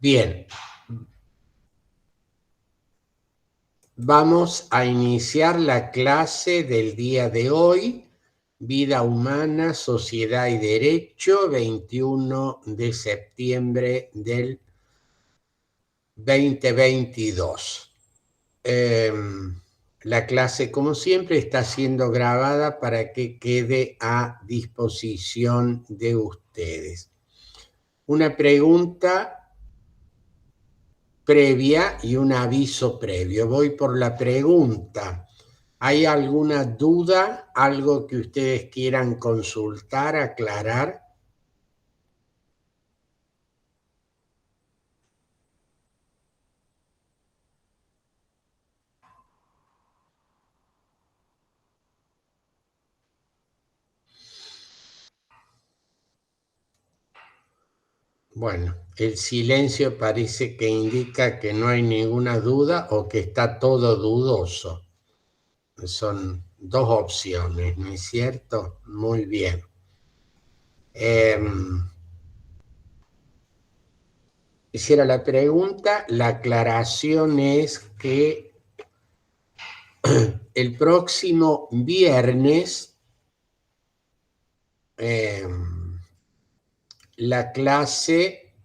Bien, vamos a iniciar la clase del día de hoy, Vida Humana, Sociedad y Derecho, 21 de septiembre del 2022. La clase, como siempre, está siendo grabada para que quede a disposición de ustedes. Una pregunta previa y un aviso previo. Voy por la pregunta. ¿Hay alguna duda, algo que ustedes quieran consultar, aclarar? Bueno, el silencio parece que indica que no hay ninguna duda o que está todo dudoso. Son dos opciones, ¿no es cierto? Muy bien. Hiciera la pregunta, la aclaración es que el próximo viernes la clase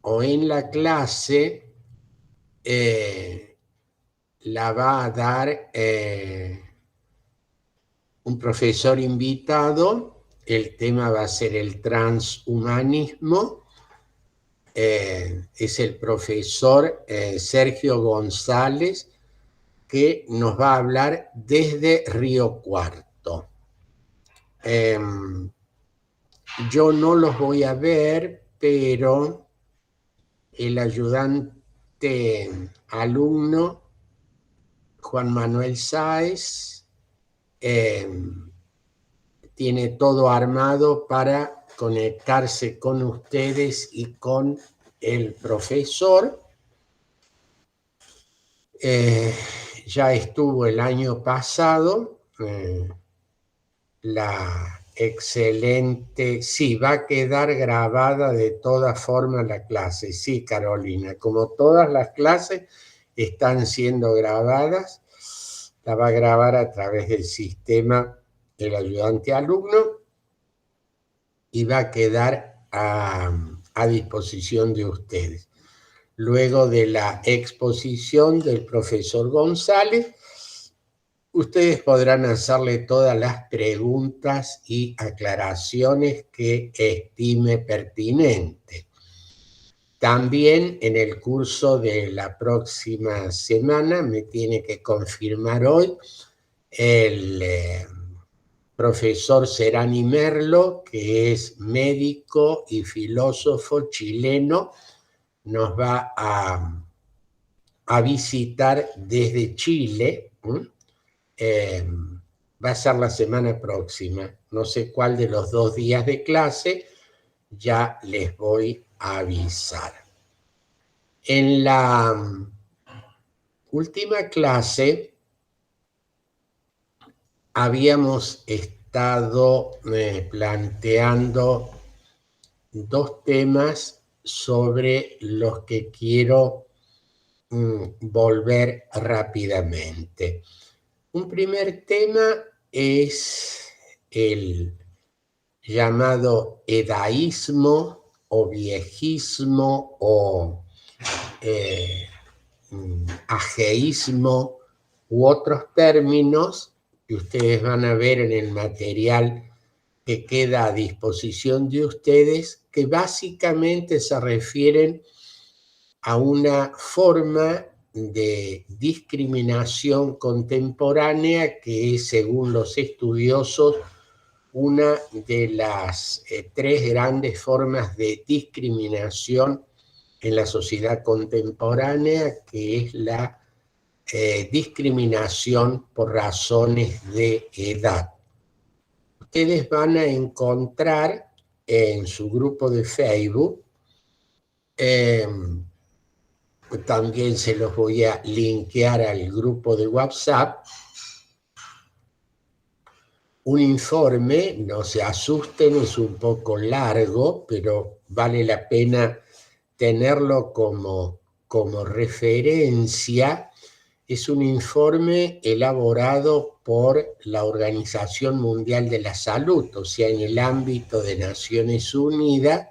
o en la clase la va a dar un profesor invitado. El tema va a ser el transhumanismo. Es el profesor Sergio González, que nos va a hablar desde Río Cuarto. Yo no los voy a ver, pero el ayudante alumno, Juan Manuel Sáez, tiene todo armado para conectarse con ustedes y con el profesor. Ya estuvo el año pasado, la excelente, sí, va a quedar grabada de todas formas la clase, sí, Carolina, como todas las clases están siendo grabadas, la va a grabar a través del sistema el ayudante alumno y va a quedar a disposición de ustedes. Luego de la exposición del profesor González, ustedes podrán hacerle todas las preguntas y aclaraciones que estime pertinente. También en el curso de la próxima semana, me tiene que confirmar hoy, el profesor Serani Merlo, que es médico y filósofo chileno, nos va a visitar desde Chile. Va a ser la semana próxima. No sé cuál de los 2 días de clase, ya les voy a avisar. En la última clase habíamos estado planteando 2 temas sobre los que quiero volver rápidamente. Un primer tema es el llamado edaísmo o viejismo o ajeísmo u otros términos que ustedes van a ver en el material que queda a disposición de ustedes, que básicamente se refieren a una forma de discriminación contemporánea que es, según los estudiosos, una de las 3 grandes formas de discriminación en la sociedad contemporánea, que es la discriminación por razones de edad. Ustedes van a encontrar en su grupo de Facebook, también se los voy a linkear al grupo de WhatsApp, un informe, no se asusten, es un poco largo, pero vale la pena tenerlo como referencia. Es un informe elaborado por la Organización Mundial de la Salud, o sea, en el ámbito de Naciones Unidas,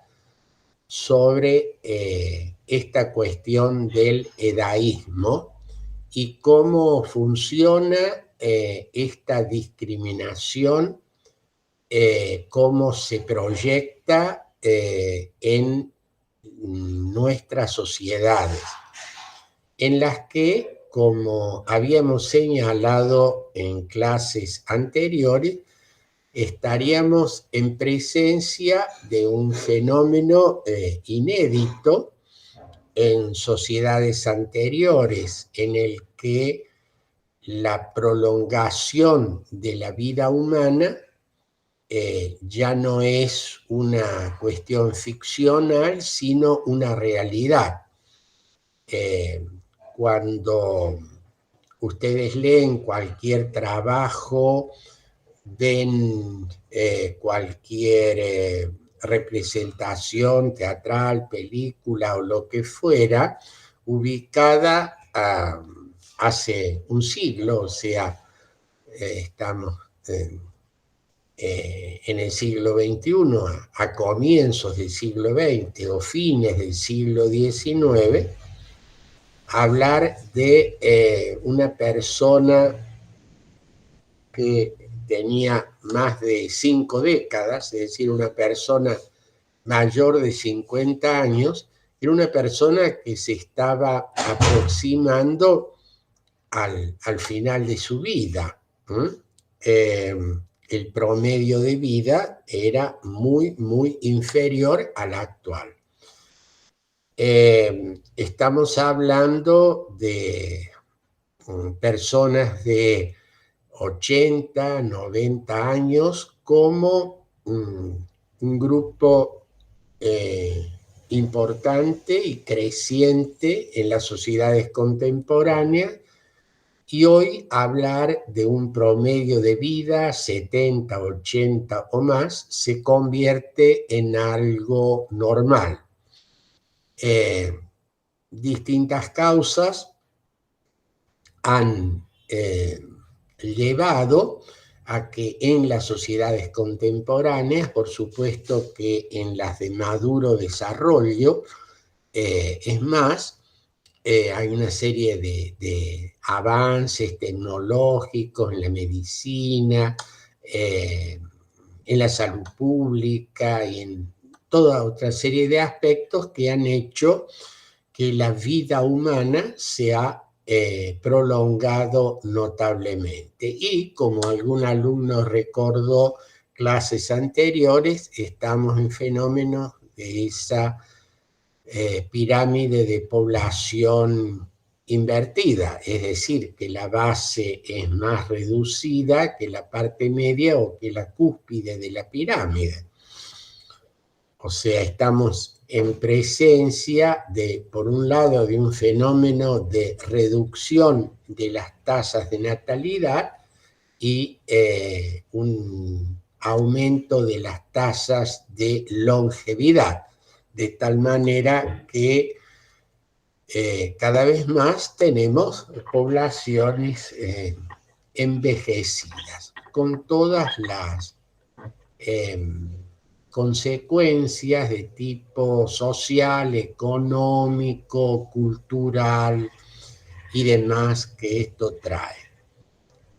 sobre esta cuestión del edaísmo y cómo funciona esta discriminación, cómo se proyecta en nuestras sociedades, en las que, como habíamos señalado en clases anteriores, estaríamos en presencia de un fenómeno inédito en sociedades anteriores, en el que la prolongación de la vida humana ya no es una cuestión ficcional, sino una realidad. Cuando ustedes leen cualquier trabajo, ven cualquier representación teatral, película o lo que fuera, ubicada hace un siglo, o sea, estamos en el siglo XXI, a comienzos del siglo XX o fines del siglo XIX, hablar de una persona que tenía más de 5 décadas, es decir, una persona mayor de 50 años, era una persona que se estaba aproximando al final de su vida. El promedio de vida era muy, muy inferior al actual. Estamos hablando de personas de 80, 90 años como un grupo importante y creciente en las sociedades contemporáneas, y hoy hablar de un promedio de vida 70, 80 o más se convierte en algo normal. Distintas causas han llevado a que en las sociedades contemporáneas, por supuesto que en las de maduro desarrollo, es más, hay una serie de avances tecnológicos en la medicina, en la salud pública y en toda otra serie de aspectos que han hecho que la vida humana se ha prolongado notablemente. Y como algún alumno recordó clases anteriores, estamos en fenómenos de esa pirámide de población invertida, es decir, que la base es más reducida que la parte media o que la cúspide de la pirámide. O sea, estamos en presencia de, por un lado, de un fenómeno de reducción de las tasas de natalidad y un aumento de las tasas de longevidad, de tal manera que cada vez más tenemos poblaciones envejecidas, con todas las consecuencias de tipo social, económico, cultural y demás que esto trae.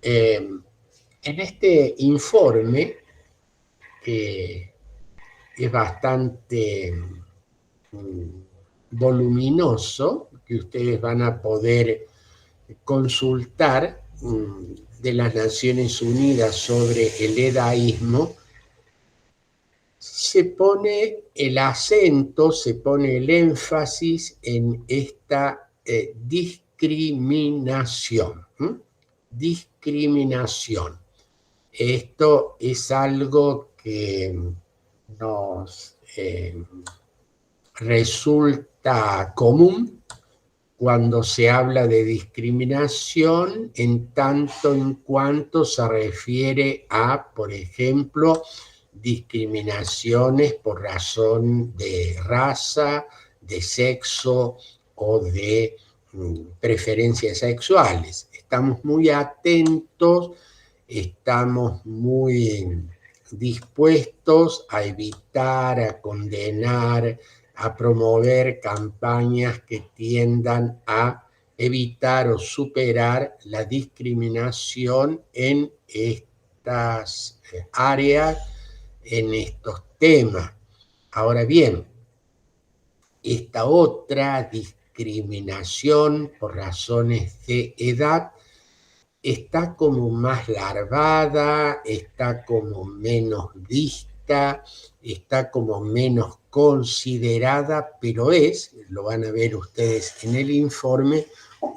En este informe, que es bastante voluminoso, que ustedes van a poder consultar, de las Naciones Unidas sobre el edaísmo, se pone el acento, se pone el énfasis en esta discriminación. Discriminación. Esto es algo que nos resulta común cuando se habla de discriminación, en tanto en cuanto se refiere a, por ejemplo, discriminaciones por razón de raza, de sexo o de preferencias sexuales. Estamos muy atentos, estamos muy dispuestos a evitar, a condenar, a promover campañas que tiendan a evitar o superar la discriminación en estas áreas, en estos temas. Ahora bien, esta otra discriminación por razones de edad está como más larvada, está como menos vista, está como menos considerada, pero lo van a ver ustedes en el informe,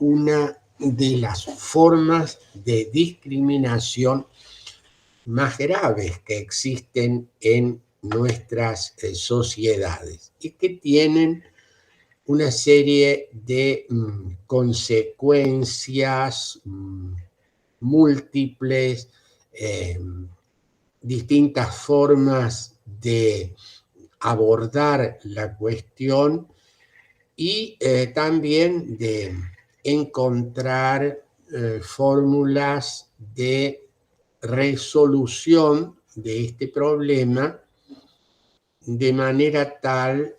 una de las formas de discriminación más graves que existen en nuestras sociedades y que tienen una serie de consecuencias múltiples, distintas formas de abordar la cuestión y también de encontrar fórmulas de resolución de este problema de manera tal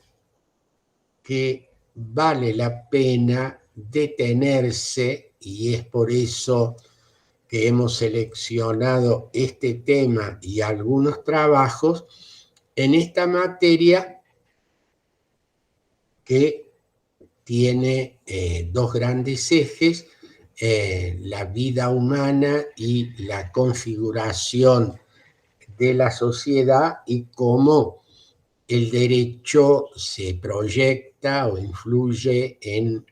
que vale la pena detenerse, y es por eso que hemos seleccionado este tema y algunos trabajos en esta materia que tiene dos grandes ejes, la vida humana y la configuración de la sociedad y cómo el derecho se proyecta o influye en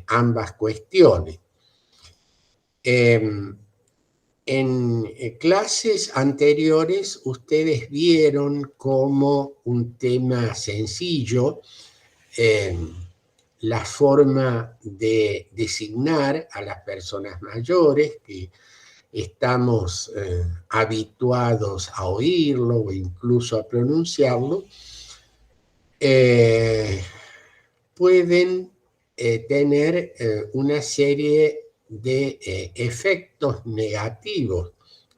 ambas cuestiones. En clases anteriores ustedes vieron como un tema sencillo la forma de designar a las personas mayores, que estamos habituados a oírlo o incluso a pronunciarlo, pueden tener una serie de efectos negativos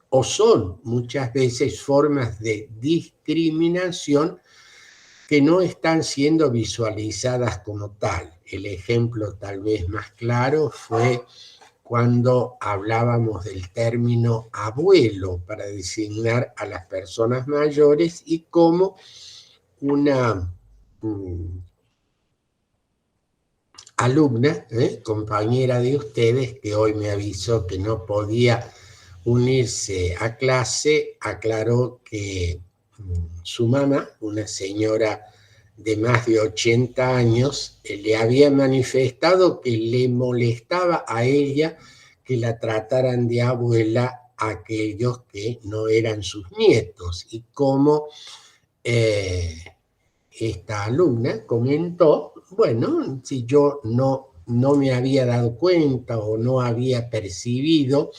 o son muchas veces formas de discriminación que no están siendo visualizadas como tal. El ejemplo tal vez más claro fue cuando hablábamos del término abuelo para designar a las personas mayores y cómo una alumna, compañera de ustedes, que hoy me avisó que no podía unirse a clase, aclaró que su mamá, una señora de más de 80 años, le había manifestado que le molestaba a ella que la trataran de abuela a aquellos que no eran sus nietos, y cómo esta alumna comentó, bueno, si yo no me había dado cuenta o no había percibido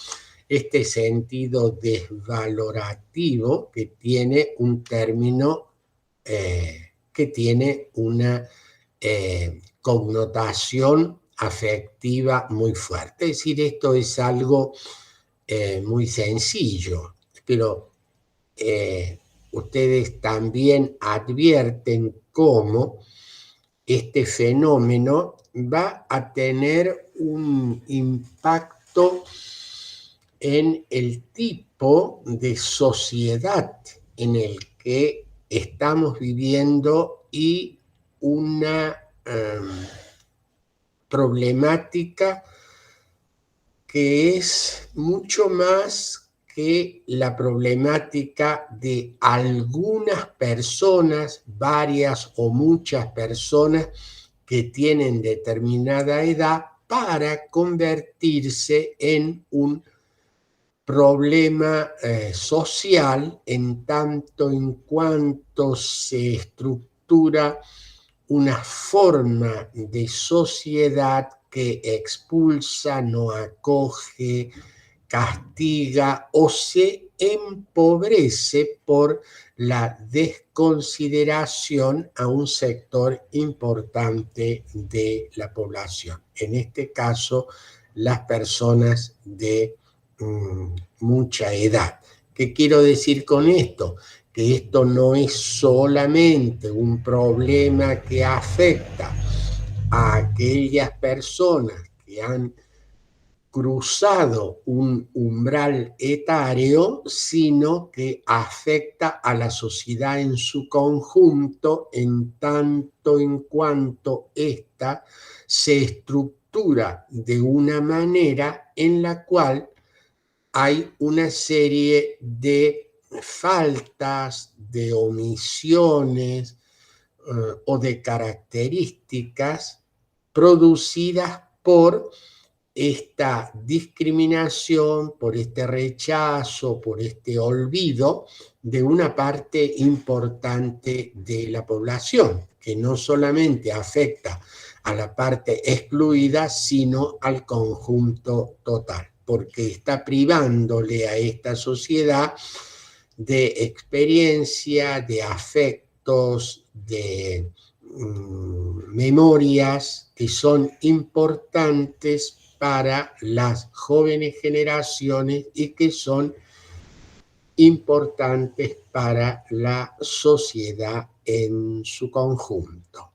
este sentido desvalorativo que tiene un término que tiene una connotación afectiva muy fuerte. Es decir, esto es algo muy sencillo, pero ustedes también advierten cómo este fenómeno va a tener un impacto en el tipo de sociedad en el que estamos viviendo y una problemática que es mucho más que la problemática de algunas personas, varias o muchas personas que tienen determinada edad, para convertirse en un problema social en tanto en cuanto se estructura una forma de sociedad que expulsa, no acoge, castiga o se empobrece por la desconsideración a un sector importante de la población. En este caso, las personas de mucha edad. ¿Qué quiero decir con esto? Que esto no es solamente un problema que afecta a aquellas personas que han cruzado un umbral etario, sino que afecta a la sociedad en su conjunto, en tanto en cuanto ésta se estructura de una manera en la cual hay una serie de faltas, de omisiones o de características producidas por esta discriminación, por este rechazo, por este olvido de una parte importante de la población, que no solamente afecta a la parte excluida, sino al conjunto total, porque está privándole a esta sociedad de experiencia, de afectos, de memorias que son importantes para las jóvenes generaciones y que son importantes para la sociedad en su conjunto.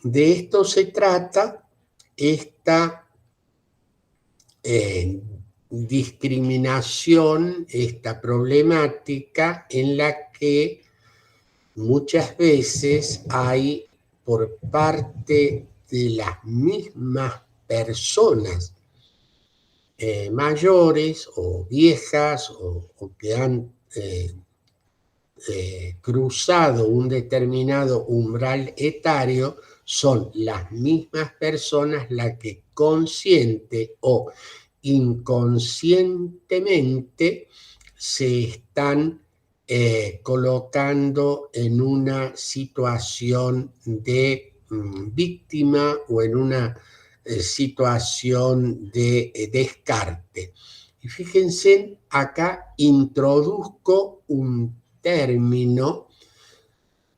De esto se trata esta discriminación, esta problemática en la que muchas veces hay por parte de las mismas personas mayores o viejas o que han cruzado un determinado umbral etario, son las mismas personas las que consciente o inconscientemente se están colocando en una situación de víctima o en una situación de descarte. Y fíjense, acá introduzco un término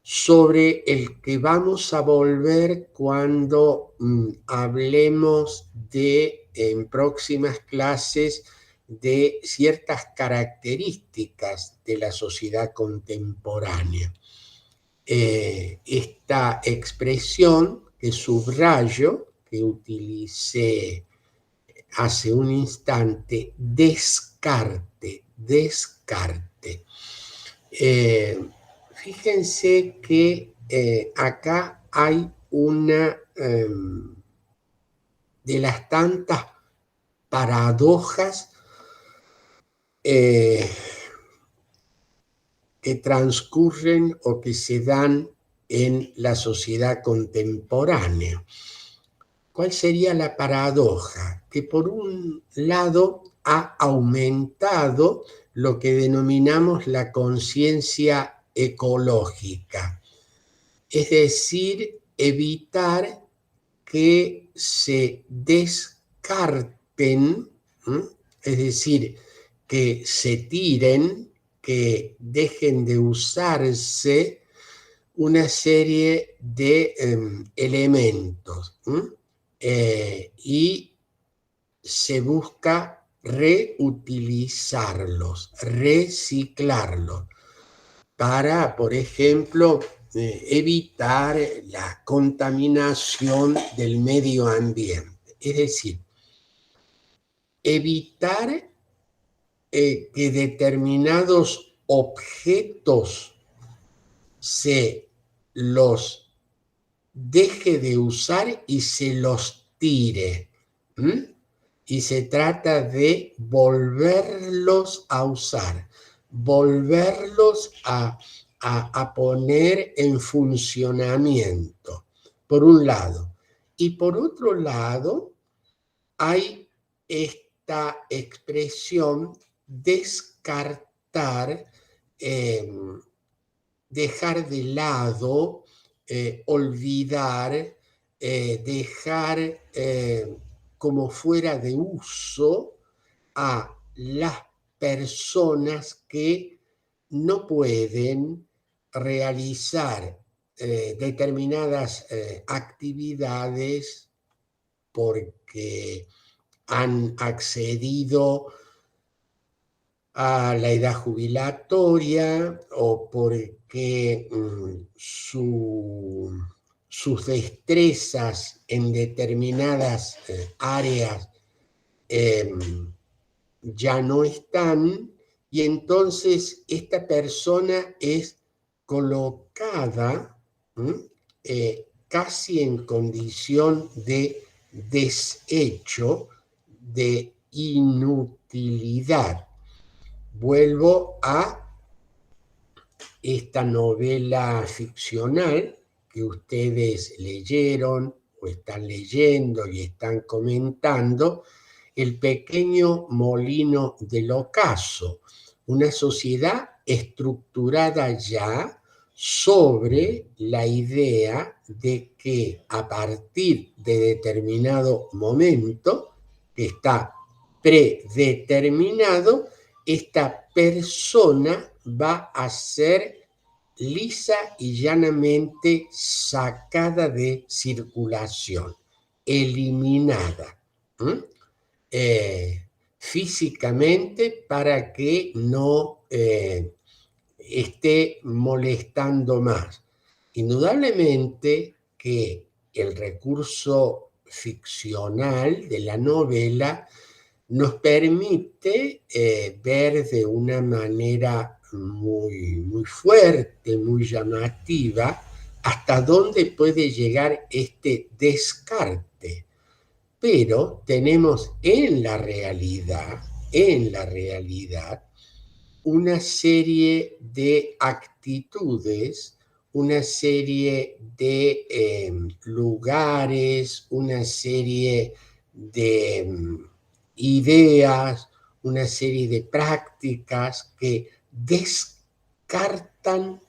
sobre el que vamos a volver cuando hablemos en próximas clases de ciertas características de la sociedad contemporánea. Esta expresión que subrayo, que utilicé hace un instante, descarte. Fíjense que acá hay una de las tantas paradojas que transcurren o que se dan en la sociedad contemporánea. ¿Cuál sería la paradoja? Que por un lado ha aumentado lo que denominamos la conciencia ecológica, es decir, evitar que se descarten, es decir, que se tiren, que dejen de usarse una serie de elementos y se busca reutilizarlos, reciclarlos, para, por ejemplo, evitar la contaminación del medio ambiente. Es decir, evitar que determinados objetos se los deje de usar y se los tire. Y se trata de volverlos a usar, volverlos a poner en funcionamiento, por un lado. Y por otro lado, hay esta expresión descartar, dejar de lado, olvidar, dejar como fuera de uso a las personas que no pueden realizar determinadas actividades porque han accedido a la edad jubilatoria o porque sus destrezas en determinadas áreas ya no están, y entonces esta persona es colocada casi en condición de desecho, de inutilidad. Vuelvo a esta novela ficcional que ustedes leyeron o están leyendo y están comentando, El pequeño molino del ocaso, una sociedad estructurada ya sobre la idea de que a partir de determinado momento, que está predeterminado, esta persona va a ser lisa y llanamente sacada de circulación, eliminada físicamente para que no esté molestando más. Indudablemente que el recurso ficcional de la novela nos permite ver de una manera muy fuerte, muy llamativa, hasta dónde puede llegar este descarte. Pero tenemos en la realidad, una serie de actitudes, una serie de lugares, una serie de ideas, una serie de prácticas que descartan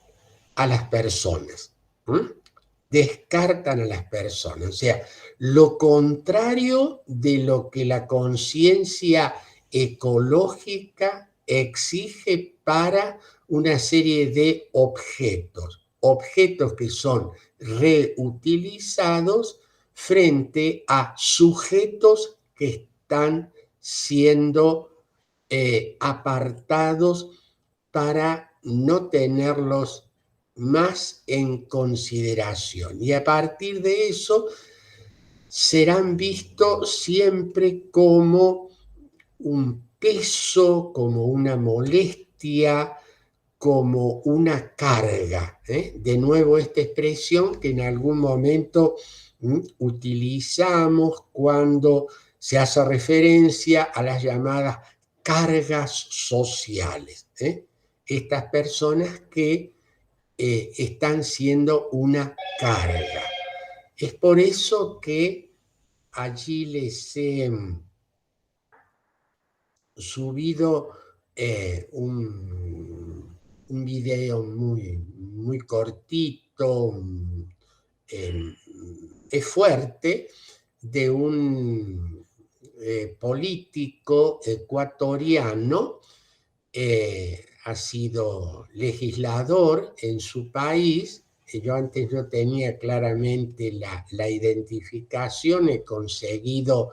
a las personas. Descartan a las personas. O sea, lo contrario de lo que la conciencia ecológica exige para una serie de objetos que son reutilizados frente a sujetos que están siendo apartados para no tenerlos más en consideración. Y a partir de eso serán vistos siempre como un peso, como una molestia, como una carga. De nuevo esta expresión que en algún momento utilizamos cuando se hace referencia a las llamadas cargas sociales. Estas personas que están siendo una carga. Es por eso que allí les he subido un video muy cortito, es fuerte, de un político ecuatoriano, ha sido legislador en su país. Yo antes no tenía claramente la identificación, he conseguido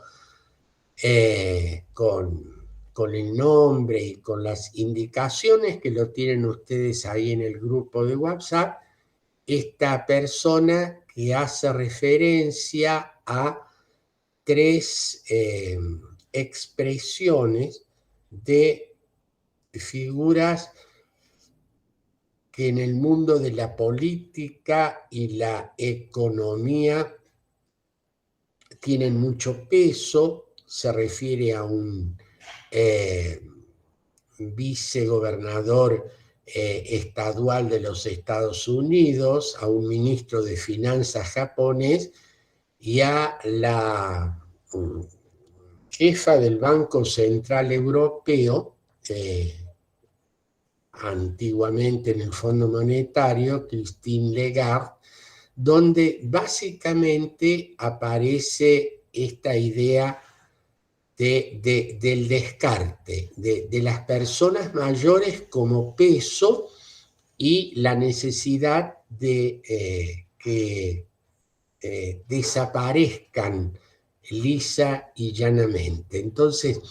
con el nombre y con las indicaciones que lo tienen ustedes ahí en el grupo de WhatsApp, esta persona que hace referencia a tres expresiones de figuras que en el mundo de la política y la economía tienen mucho peso. Se refiere a un vicegobernador estadual de los Estados Unidos, a un ministro de finanzas japonés y a la jefa del Banco Central Europeo, antiguamente en el Fondo Monetario, Christine Lagarde, donde básicamente aparece esta idea del descarte de las personas mayores como peso y la necesidad de que desaparezcan lisa y llanamente. Entonces,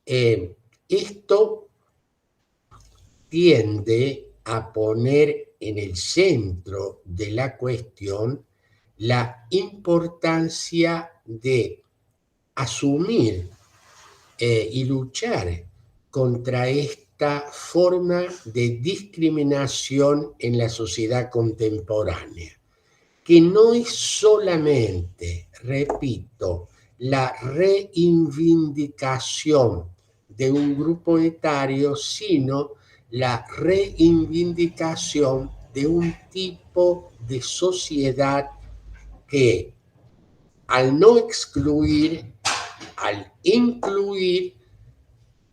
esto tiende a poner en el centro de la cuestión la importancia de asumir y luchar contra esta forma de discriminación en la sociedad contemporánea, que no es solamente, repito, la reivindicación de un grupo etario, sino la reivindicación de un tipo de sociedad que, al no excluir, al incluir,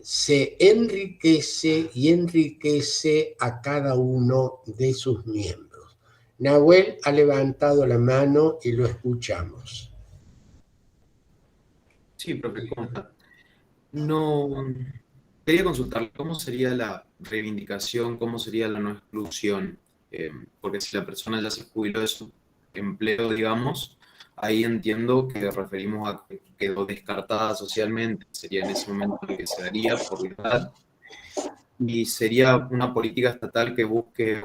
se enriquece y enriquece a cada uno de sus miembros. Nahuel ha levantado la mano y lo escuchamos. Sí, profe, no quería consultar cómo sería la reivindicación, cómo sería la no exclusión, porque si la persona ya se jubiló de su empleo, digamos, ahí entiendo que referimos a que quedó descartada socialmente, sería en ese momento en el que se daría por la edad, y sería una política estatal que busque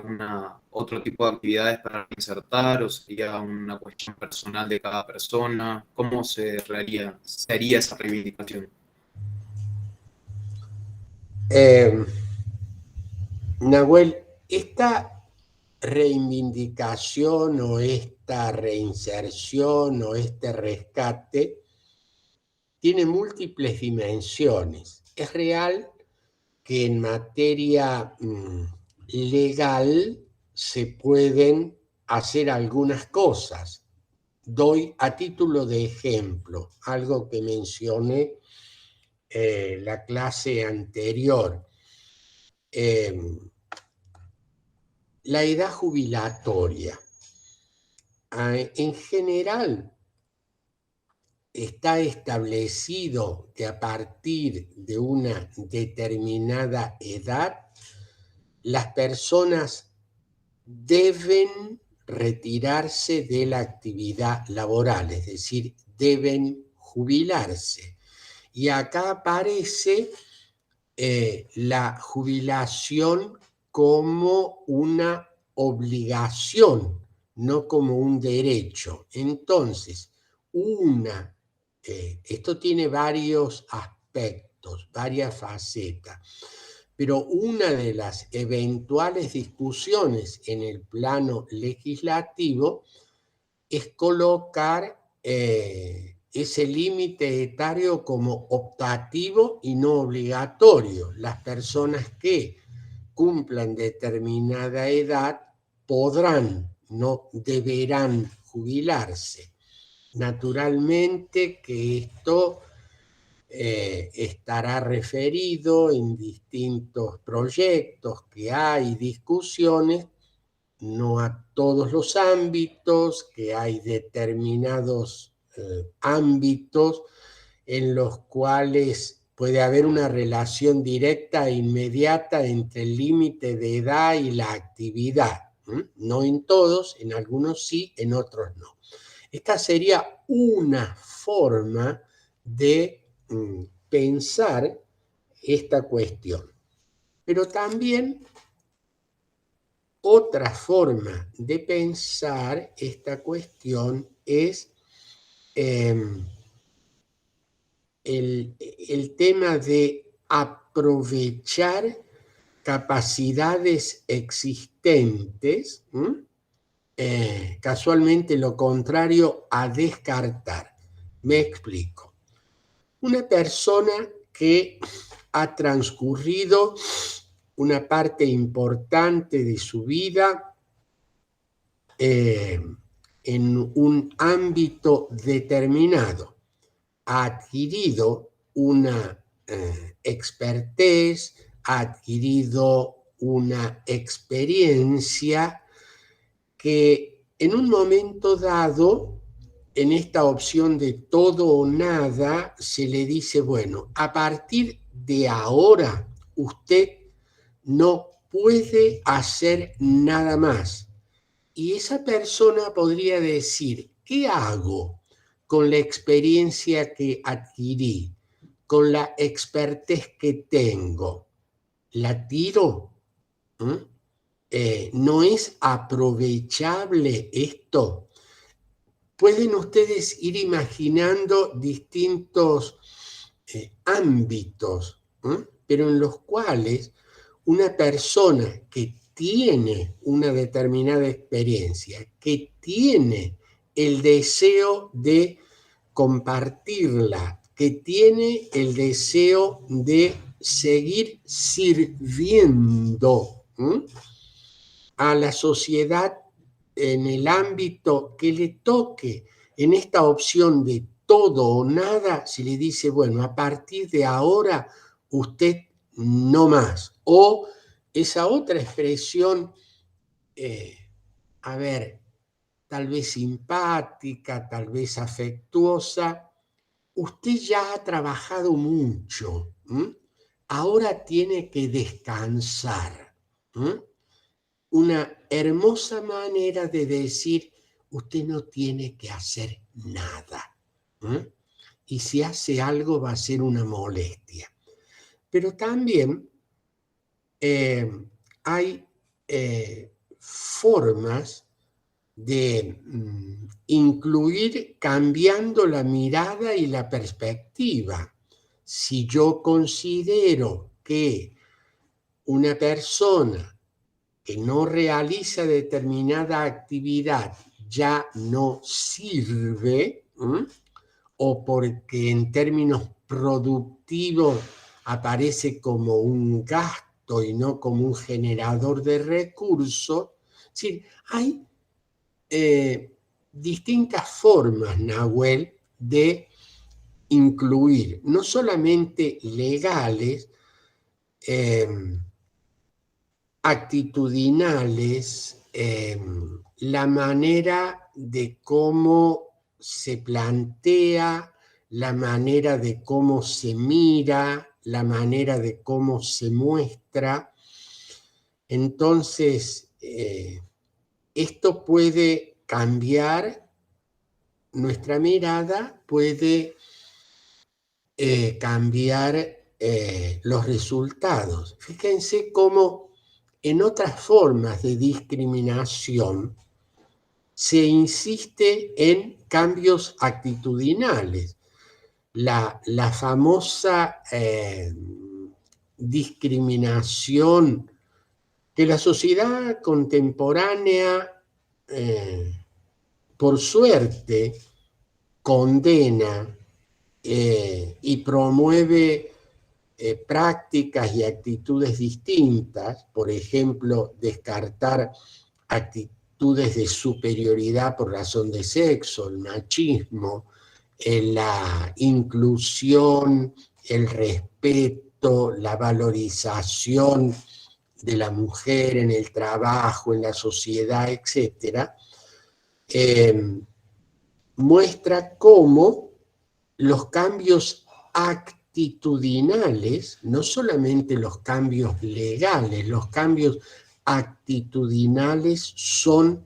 otro tipo de actividades para insertar, o sería una cuestión personal de cada persona, ¿cómo se haría esa reivindicación? Nahuel, esta reivindicación o esta reinserción o este rescate tiene múltiples dimensiones. Es real que en materia legal se pueden hacer algunas cosas. Doy a título de ejemplo algo que mencioné la clase anterior. La edad jubilatoria. En general, está establecido que a partir de una determinada edad, las personas deben retirarse de la actividad laboral, es decir, deben jubilarse. Y acá aparece la jubilación como una obligación, no como un derecho. Entonces, esto tiene varios aspectos, varias facetas, pero una de las eventuales discusiones en el plano legislativo es colocar ese límite etario como optativo y no obligatorio. Las personas que cumplan determinada edad podrán, no deberán jubilarse. Naturalmente que esto estará referido en distintos proyectos que hay, discusiones, no a todos los ámbitos, que hay determinados ámbitos en los cuales puede haber una relación directa e inmediata entre el límite de edad y la actividad. No en todos, en algunos sí, en otros no. Esta sería una forma de pensar esta cuestión. Pero también otra forma de pensar esta cuestión es el tema de aprovechar capacidades existentes, casualmente lo contrario a descartar. Me explico. Una persona que ha transcurrido una parte importante de su vida en un ámbito determinado, ha adquirido una expertise, ha adquirido una experiencia que en un momento dado en esta opción de todo o nada, se le dice, bueno, a partir de ahora usted no puede hacer nada más. Y esa persona podría decir, ¿qué hago con la experiencia que adquirí, con la expertez que tengo? ¿La tiro? ¿Mm? ¿No es aprovechable esto? Pueden ustedes ir imaginando distintos ámbitos, pero en los cuales una persona que tiene una determinada experiencia, que tiene el deseo de compartirla, que tiene el deseo de seguir sirviendo a la sociedad en el ámbito que le toque, en esta opción de todo o nada, se le dice, bueno, a partir de ahora usted no más. O esa otra expresión, a ver, tal vez simpática, tal vez afectuosa, usted ya ha trabajado mucho, ahora tiene que descansar. Una hermosa manera de decir, usted no tiene que hacer nada. Y si hace algo va a ser una molestia. Pero también hay formas de incluir cambiando la mirada y la perspectiva. Si yo considero que una persona que no realiza determinada actividad ya no sirve, o porque en términos productivos aparece como un gasto y no como un generador de recursos, es decir, hay distintas formas, Nahuel, de incluir, no solamente legales, actitudinales, la manera de cómo se plantea, la manera de cómo se mira, la manera de cómo se muestra. Entonces, esto puede cambiar nuestra mirada, puede cambiar los resultados. Fíjense cómo en otras formas de discriminación se insiste en cambios actitudinales. La famosa discriminación que la sociedad contemporánea, por suerte, condena y promueve prácticas y actitudes distintas, por ejemplo, descartar actitudes de superioridad por razón de sexo, el machismo, la inclusión, el respeto, la valorización de la mujer en el trabajo, en la sociedad, etc., muestra cómo los cambios actitudinales, no solamente los cambios legales, los cambios actitudinales son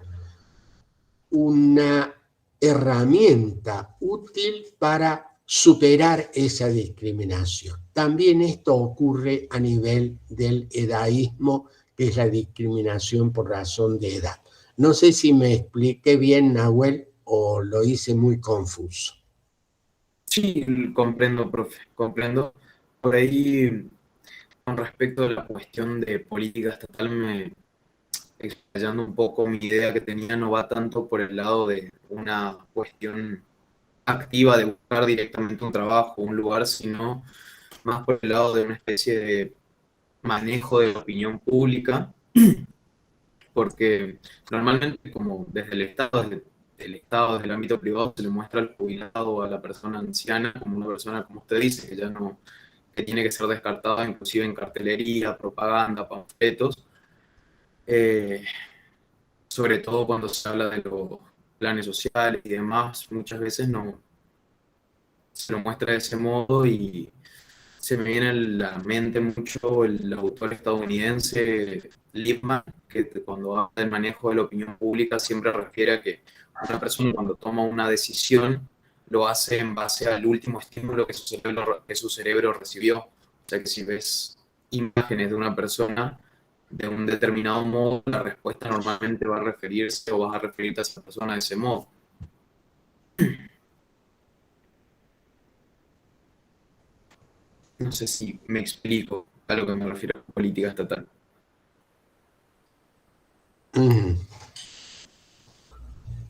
una herramienta útil para superar esa discriminación. También esto ocurre a nivel del edaísmo, que es la discriminación por razón de edad. No sé si me expliqué bien, Nahuel, o lo hice muy confuso. Sí, comprendo, profe, comprendo. Por ahí, con respecto a la cuestión de política estatal, explayando un poco mi idea que tenía, no va tanto por el lado de una cuestión activa de buscar directamente un trabajo, un lugar, sino más por el lado de una especie de manejo de la opinión pública, porque normalmente como desde el Estado, desde el ámbito privado, se le muestra al jubilado o a la persona anciana como una persona, como usted dice, que ya no, que tiene que ser descartada inclusive en cartelería, propaganda, panfletos, sobre todo cuando se habla planes sociales y demás, muchas veces no se lo muestra de ese modo y se me viene a la mente mucho el autor estadounidense Lippmann, que cuando habla del manejo de la opinión pública siempre refiere a que una persona cuando toma una decisión lo hace en base al último estímulo que su cerebro recibió. O sea que si ves imágenes de una persona de un determinado modo, la respuesta normalmente va a referirse o vas a referirte a esa persona de ese modo. No sé si me explico a lo que me refiero a política estatal.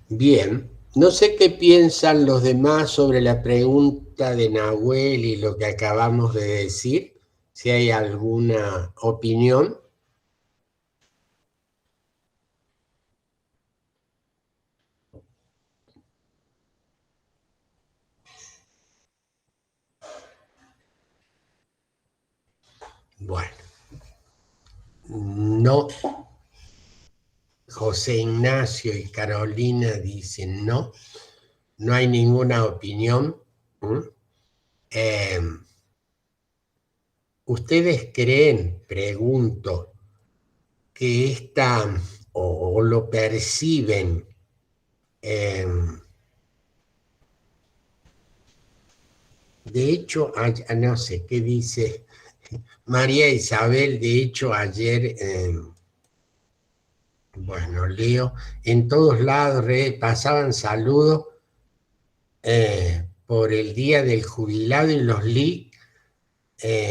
Bien, no sé qué piensan los demás sobre la pregunta de Nahuel y lo que acabamos de decir, si hay alguna opinión. Bueno, no. José Ignacio y Carolina dicen no, no hay ninguna opinión. ¿Ustedes creen, pregunto, que esta o lo perciben de hecho, no sé qué dice María Isabel? De hecho, ayer, bueno, leo, en todos lados pasaban saludos por el Día del Jubilado y los leaks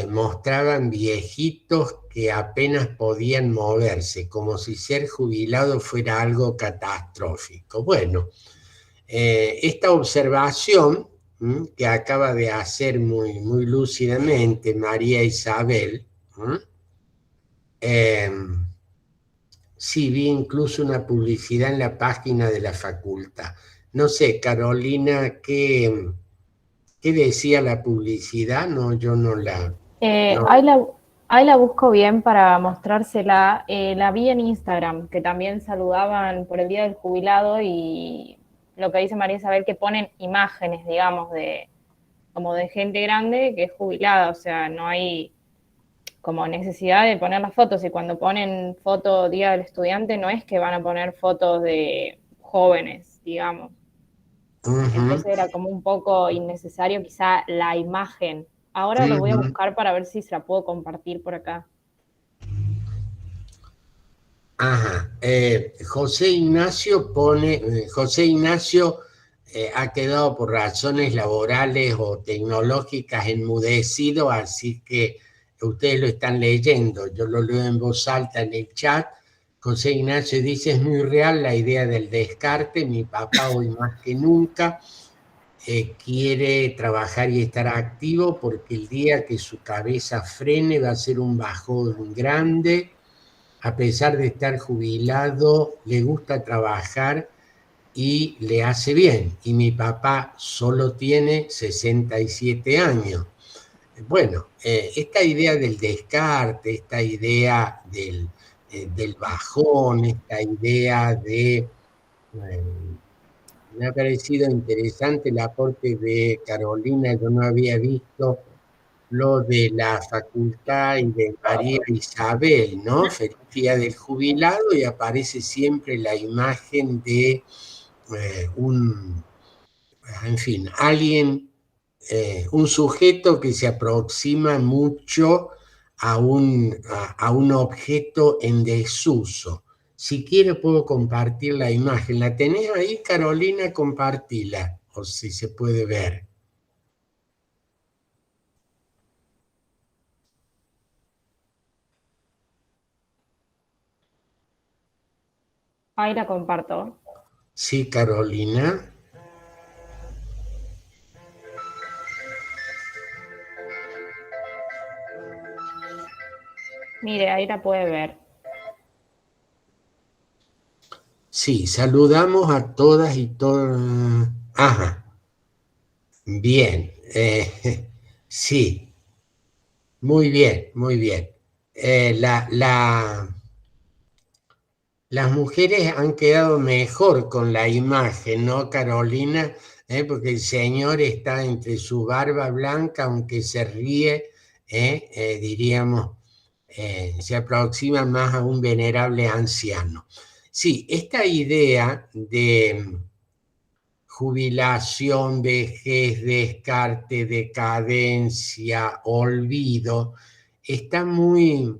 mostraban viejitos que apenas podían moverse, como si ser jubilado fuera algo catastrófico. Bueno, esta observación que acaba de hacer muy lúcidamente María Isabel, sí, vi incluso una publicidad en la página de la facultad. No sé, Carolina, ¿qué decía la publicidad? No, yo no la... No. Ahí la busco bien para mostrársela. La vi en Instagram, que también saludaban por el Día del Jubilado y lo que dice María Isabel, que ponen imágenes, digamos, como de gente grande que es jubilada, o sea, no hay como necesidad de poner las fotos, y cuando ponen foto Día del Estudiante no es que van a poner fotos de jóvenes, digamos. Entonces era como un poco innecesario quizá la imagen. Ahora lo voy a buscar para ver si se la puedo compartir por acá. Ajá. José Ignacio José Ignacio ha quedado por razones laborales o tecnológicas enmudecido, así que ustedes lo están leyendo. Yo lo leo en voz alta en el chat. José Ignacio dice: es muy real la idea del descarte. Mi papá hoy más que nunca quiere trabajar y estar activo, porque el día que su cabeza frene va a ser un bajón grande. A pesar de estar jubilado, le gusta trabajar y le hace bien. Y mi papá solo tiene 67 años. Bueno, esta idea del descarte, esta idea del bajón, esta idea de... me ha parecido interesante el aporte de Carolina. Yo no había visto lo de la facultad y de María Isabel, ¿no? Feliz Día del Jubilado, y aparece siempre la imagen de en fin, alguien, un sujeto que se aproxima mucho a un objeto en desuso. Si quiere puedo compartir la imagen. ¿La tenés ahí, Carolina? Compartila, o si se puede ver. Ahí la comparto. Sí, Carolina. Mire, ahí la puede ver. Sí, saludamos a todas y todos. Ajá, bien. Sí, muy bien, muy bien. Las mujeres han quedado mejor con la imagen, ¿no, Carolina? Porque el señor está entre su barba blanca, aunque se ríe, diríamos, se aproxima más a un venerable anciano. Sí, esta idea de jubilación, vejez, descarte, decadencia, olvido, está muy,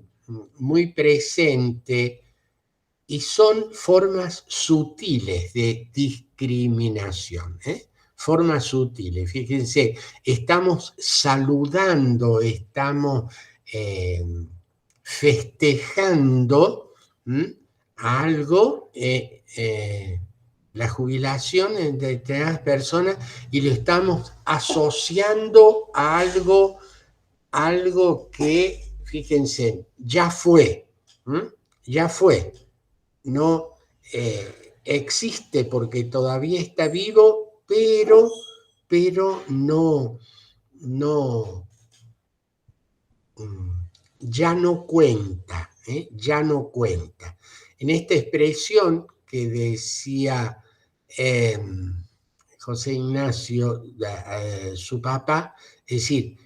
muy presente y son formas sutiles de discriminación. Formas sutiles, fíjense, estamos saludando, estamos festejando algo, la jubilación de determinadas personas, y lo estamos asociando a algo que, fíjense, ya fue, ya fue, no existe porque todavía está vivo, pero no, ya no cuenta, ya no cuenta. En esta expresión que decía José Ignacio, su papá, es decir,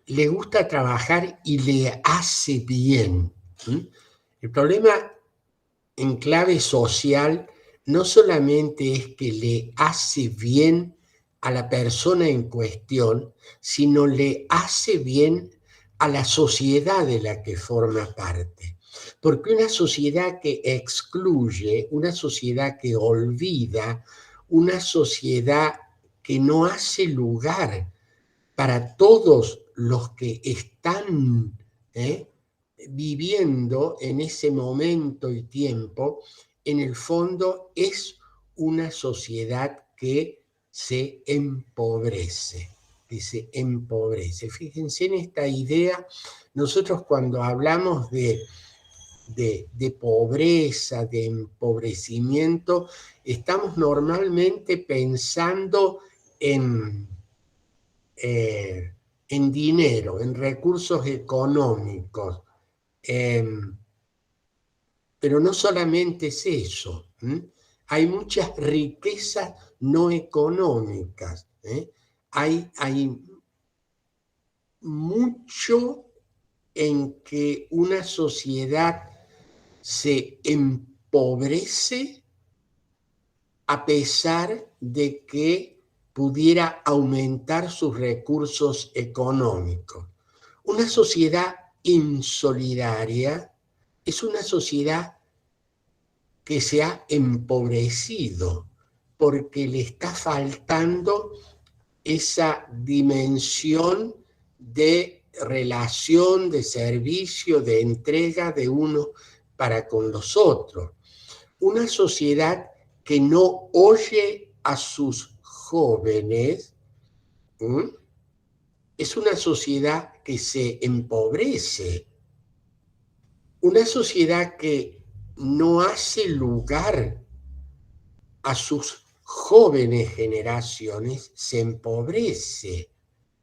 le gusta trabajar y le hace bien. El problema en clave social no solamente es que le hace bien a la persona en cuestión, sino le hace bien a la sociedad de la que forma parte. Porque una sociedad que excluye, una sociedad que olvida, una sociedad que no hace lugar para todos los que están viviendo en ese momento y tiempo, en el fondo es una sociedad que se empobrece, Fíjense en esta idea. Nosotros cuando hablamos de pobreza, de empobrecimiento, estamos normalmente pensando en dinero, en recursos económicos. Pero no solamente es eso. Hay muchas riquezas no económicas. Hay mucho en que una sociedad se empobrece a pesar de que pudiera aumentar sus recursos económicos. Una sociedad insolidaria es una sociedad que se ha empobrecido porque le está faltando esa dimensión de relación, de servicio, de entrega de uno para con los otros. Una sociedad que no oye a sus jóvenes es una sociedad que se empobrece. Una sociedad que no hace lugar a sus jóvenes generaciones se empobrece,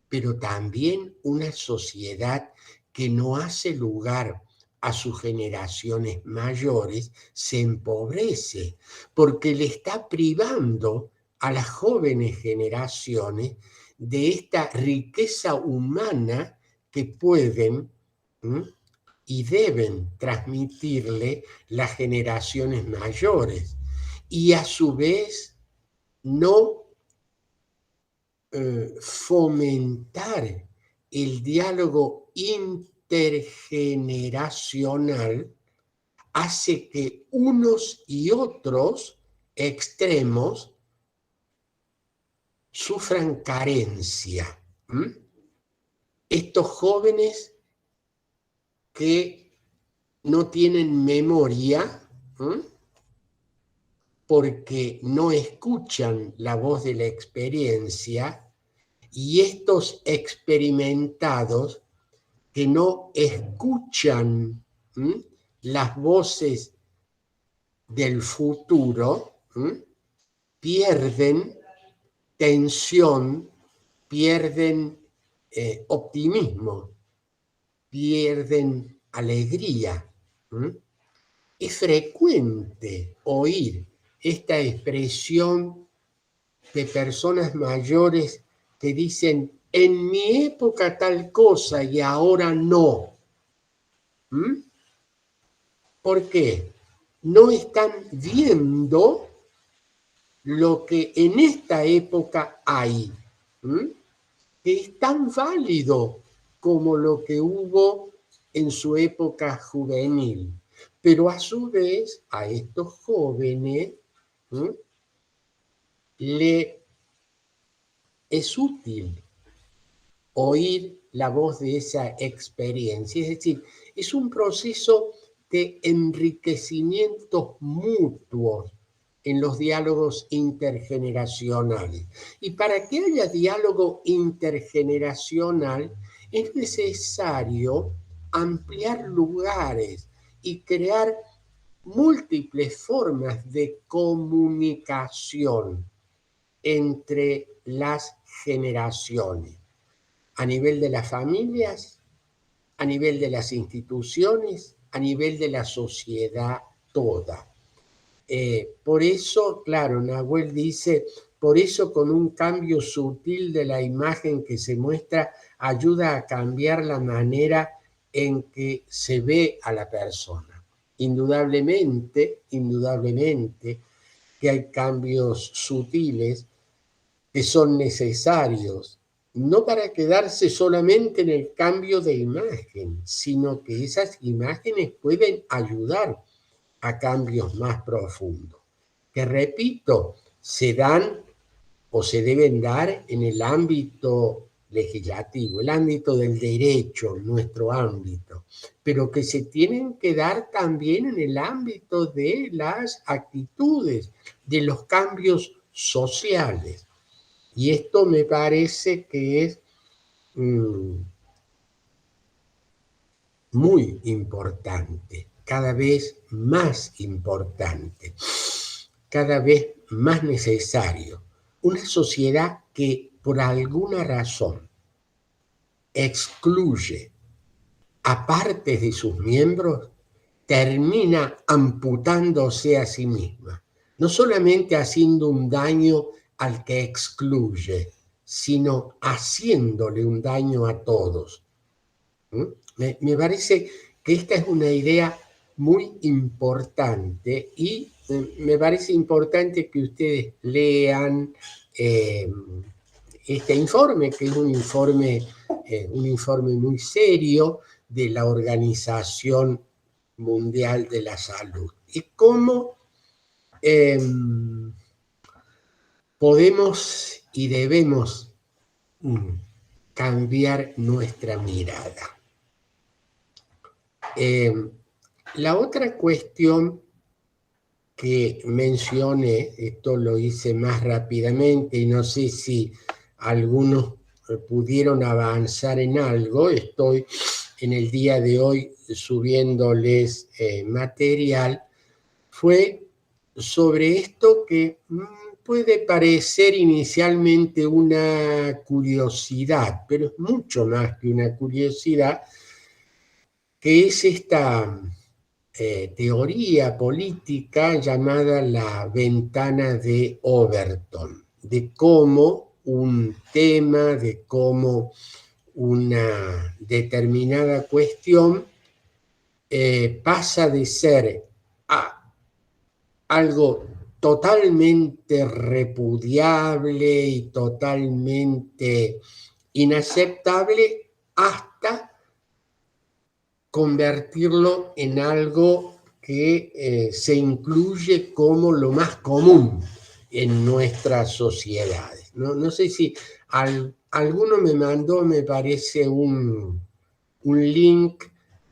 pero también una sociedad que no hace lugar a sus generaciones mayores se empobrece, porque le está privando a las jóvenes generaciones de esta riqueza humana que pueden y deben transmitirle las generaciones mayores, y a su vez no fomentar el diálogo intergeneracional hace que unos y otros extremos sufran carencia. Estos jóvenes que no tienen memoria, porque no escuchan la voz de la experiencia, y estos experimentados que no escuchan las voces del futuro, pierden tensión, pierden optimismo, pierden alegría. es frecuente oír esta expresión de personas mayores que dicen, en mi época tal cosa y ahora no. ¿Mm? ¿Por qué? No están viendo lo que en esta época hay, que es tan válido como lo que hubo en su época juvenil. Pero a su vez, a estos jóvenes le es útil oír la voz de esa experiencia. Es decir, es un proceso de enriquecimiento mutuo en los diálogos intergeneracionales. Y para que haya diálogo intergeneracional es necesario ampliar lugares y crear múltiples formas de comunicación entre las generaciones, a nivel de las familias, a nivel de las instituciones, a nivel de la sociedad toda. Por eso, claro, Nahuel dice, por eso con un cambio sutil de la imagen que se muestra, ayuda a cambiar la manera en que se ve a la persona. Indudablemente que hay cambios sutiles que son necesarios, no para quedarse solamente en el cambio de imagen, sino que esas imágenes pueden ayudar a cambios más profundos, que repito, se dan o se deben dar en el ámbito legislativo, el ámbito del derecho, nuestro ámbito, pero que se tienen que dar también en el ámbito de las actitudes, de los cambios sociales. Y esto me parece que es muy importante, cada vez más importante, cada vez más necesario. Una sociedad que por alguna razón excluye a partes de sus miembros termina amputándose a sí misma, no solamente haciendo un daño al que excluye, sino haciéndole un daño a todos. Me parece que esta es una idea muy importante y me parece importante que ustedes lean este informe, que es un informe muy serio de la Organización Mundial de la Salud. Y cómo podemos y debemos cambiar nuestra mirada. La otra cuestión que mencioné, esto lo hice más rápidamente y no sé si algunos pudieron avanzar en algo, estoy en el día de hoy subiéndoles material, fue sobre esto que puede parecer inicialmente una curiosidad, pero es mucho más que una curiosidad, que es esta teoría política llamada la ventana de Overton, de cómo un tema, de cómo una determinada cuestión pasa de ser algo totalmente repudiable y totalmente inaceptable hasta convertirlo en algo que se incluye como lo más común en nuestras sociedades. No sé si alguno me mandó, me parece, un link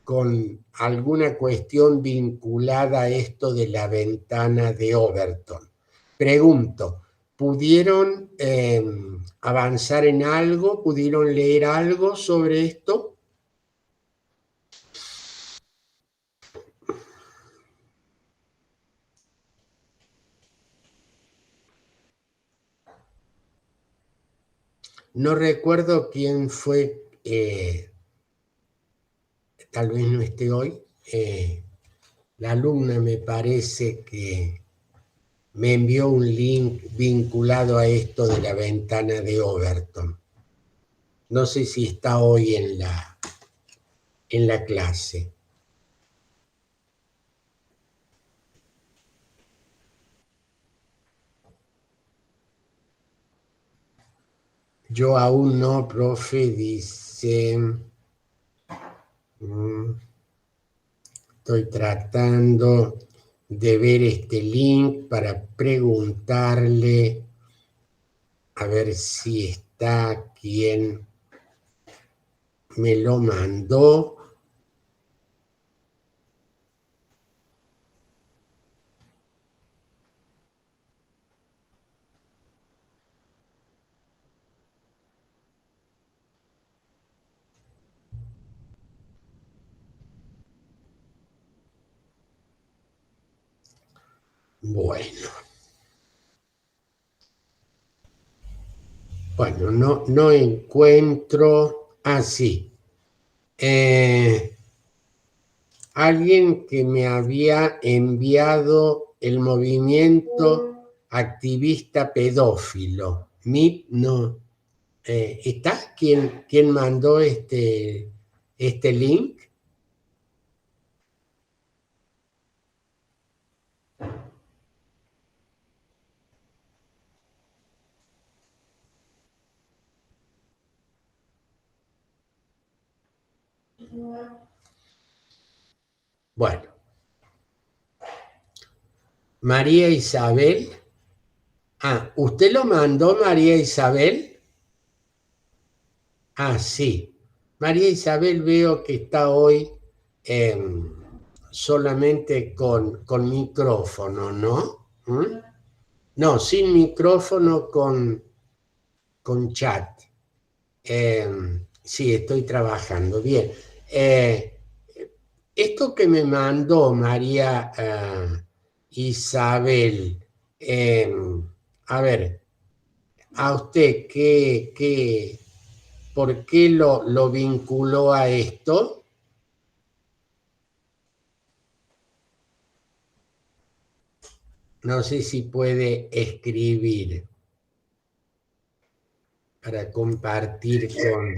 con alguna cuestión vinculada a esto de la ventana de Overton. Pregunto, ¿pudieron avanzar en algo? ¿Pudieron leer algo sobre esto? No recuerdo quién fue, tal vez no esté hoy, La alumna me parece que me envió un link vinculado a esto de la ventana de Overton. No sé si está hoy en la clase. Yo aún no, profe, dice. Estoy tratando de ver este link para preguntarle a ver si está quien me lo mandó. Bueno, no encuentro. Ah, sí. Alguien que me había enviado el movimiento activista pedófilo. MIP, no. ¿Está? ¿Quién mandó este link? Bueno. María Isabel. Ah, ¿usted lo mandó, María Isabel? Ah, sí. María Isabel veo que está hoy solamente con micrófono, ¿no? No, sin micrófono, con chat. Sí, estoy trabajando. Bien. Esto que me mandó María Isabel, a ver, a usted, ¿por qué lo vinculó a esto? No sé si puede escribir para compartir con...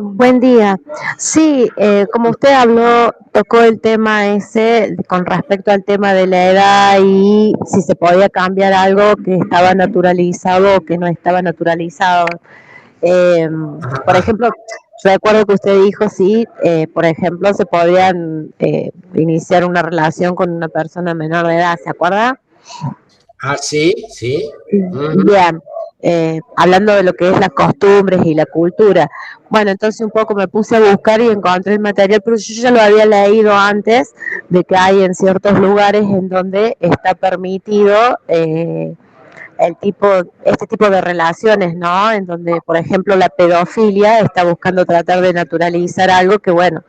Buen día. Sí, como usted habló, tocó el tema ese con respecto al tema de la edad y si se podía cambiar algo que estaba naturalizado o que no estaba naturalizado. Por ejemplo, recuerdo que usted dijo, sí, por ejemplo, se podían iniciar una relación con una persona menor de edad, ¿se acuerda? Ah, sí, sí. Bien, hablando de lo que es las costumbres y la cultura. Bueno, entonces un poco me puse a buscar y encontré el material, pero yo ya lo había leído antes de que hay en ciertos lugares en donde está permitido este tipo de relaciones, ¿no? En donde, por ejemplo, la pedofilia está buscando tratar de naturalizar algo que, bueno,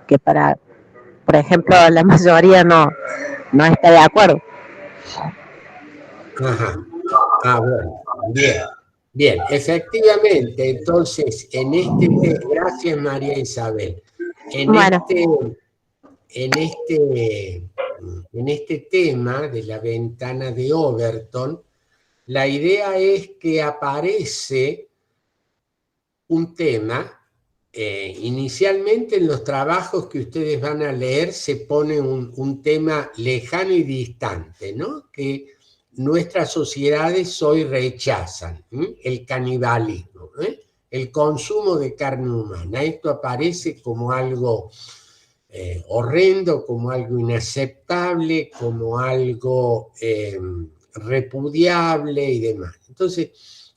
que por ejemplo, la mayoría no está de acuerdo. Ajá. Ah, bueno, bien, bien, efectivamente, entonces, gracias María Isabel, en Bueno, este tema de la ventana de Overton, la idea es que aparece un tema, inicialmente en los trabajos que ustedes van a leer se pone un tema lejano y distante, ¿no? Que nuestras sociedades hoy rechazan, el canibalismo, el consumo de carne humana. Esto aparece como algo horrendo, como algo inaceptable, como algo repudiable y demás. Entonces,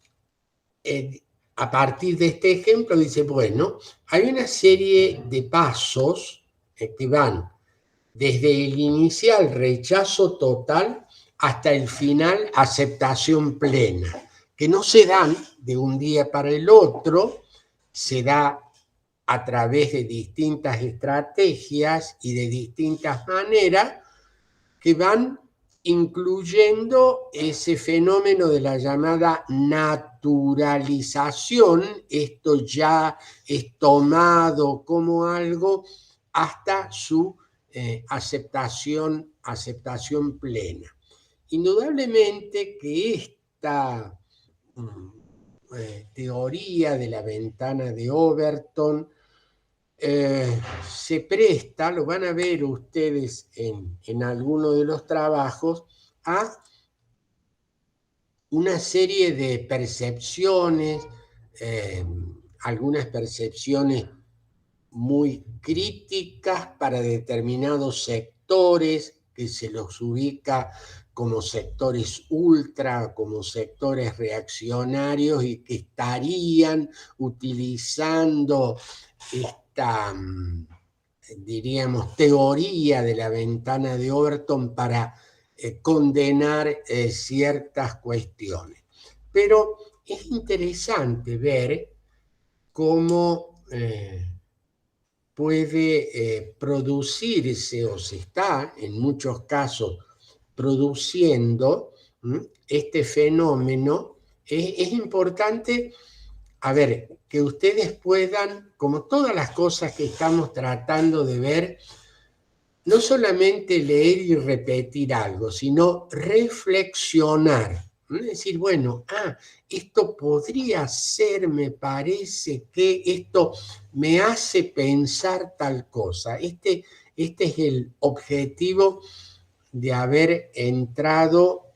a partir de este ejemplo dice, bueno, hay una serie de pasos que van desde el inicial rechazo total hasta el final aceptación plena, que no se dan de un día para el otro, se da a través de distintas estrategias y de distintas maneras que van incluyendo ese fenómeno de la llamada naturalización. Esto ya es tomado como algo hasta su aceptación plena. Indudablemente que esta teoría de la ventana de Overton se presta, lo van a ver ustedes en alguno de los trabajos, a una serie de percepciones, algunas percepciones muy críticas para determinados sectores, que se los ubica como sectores ultra, como sectores reaccionarios y que estarían utilizando esta, diríamos, teoría de la ventana de Overton para condenar ciertas cuestiones. Pero es interesante ver cómo puede producirse, o se está en muchos casos produciendo este fenómeno. Es importante, a ver, que ustedes puedan, como todas las cosas que estamos tratando de ver, no solamente leer y repetir algo, sino reflexionar. Es decir, bueno, esto podría ser, me parece que esto me hace pensar tal cosa. Este es el objetivo de haber entrado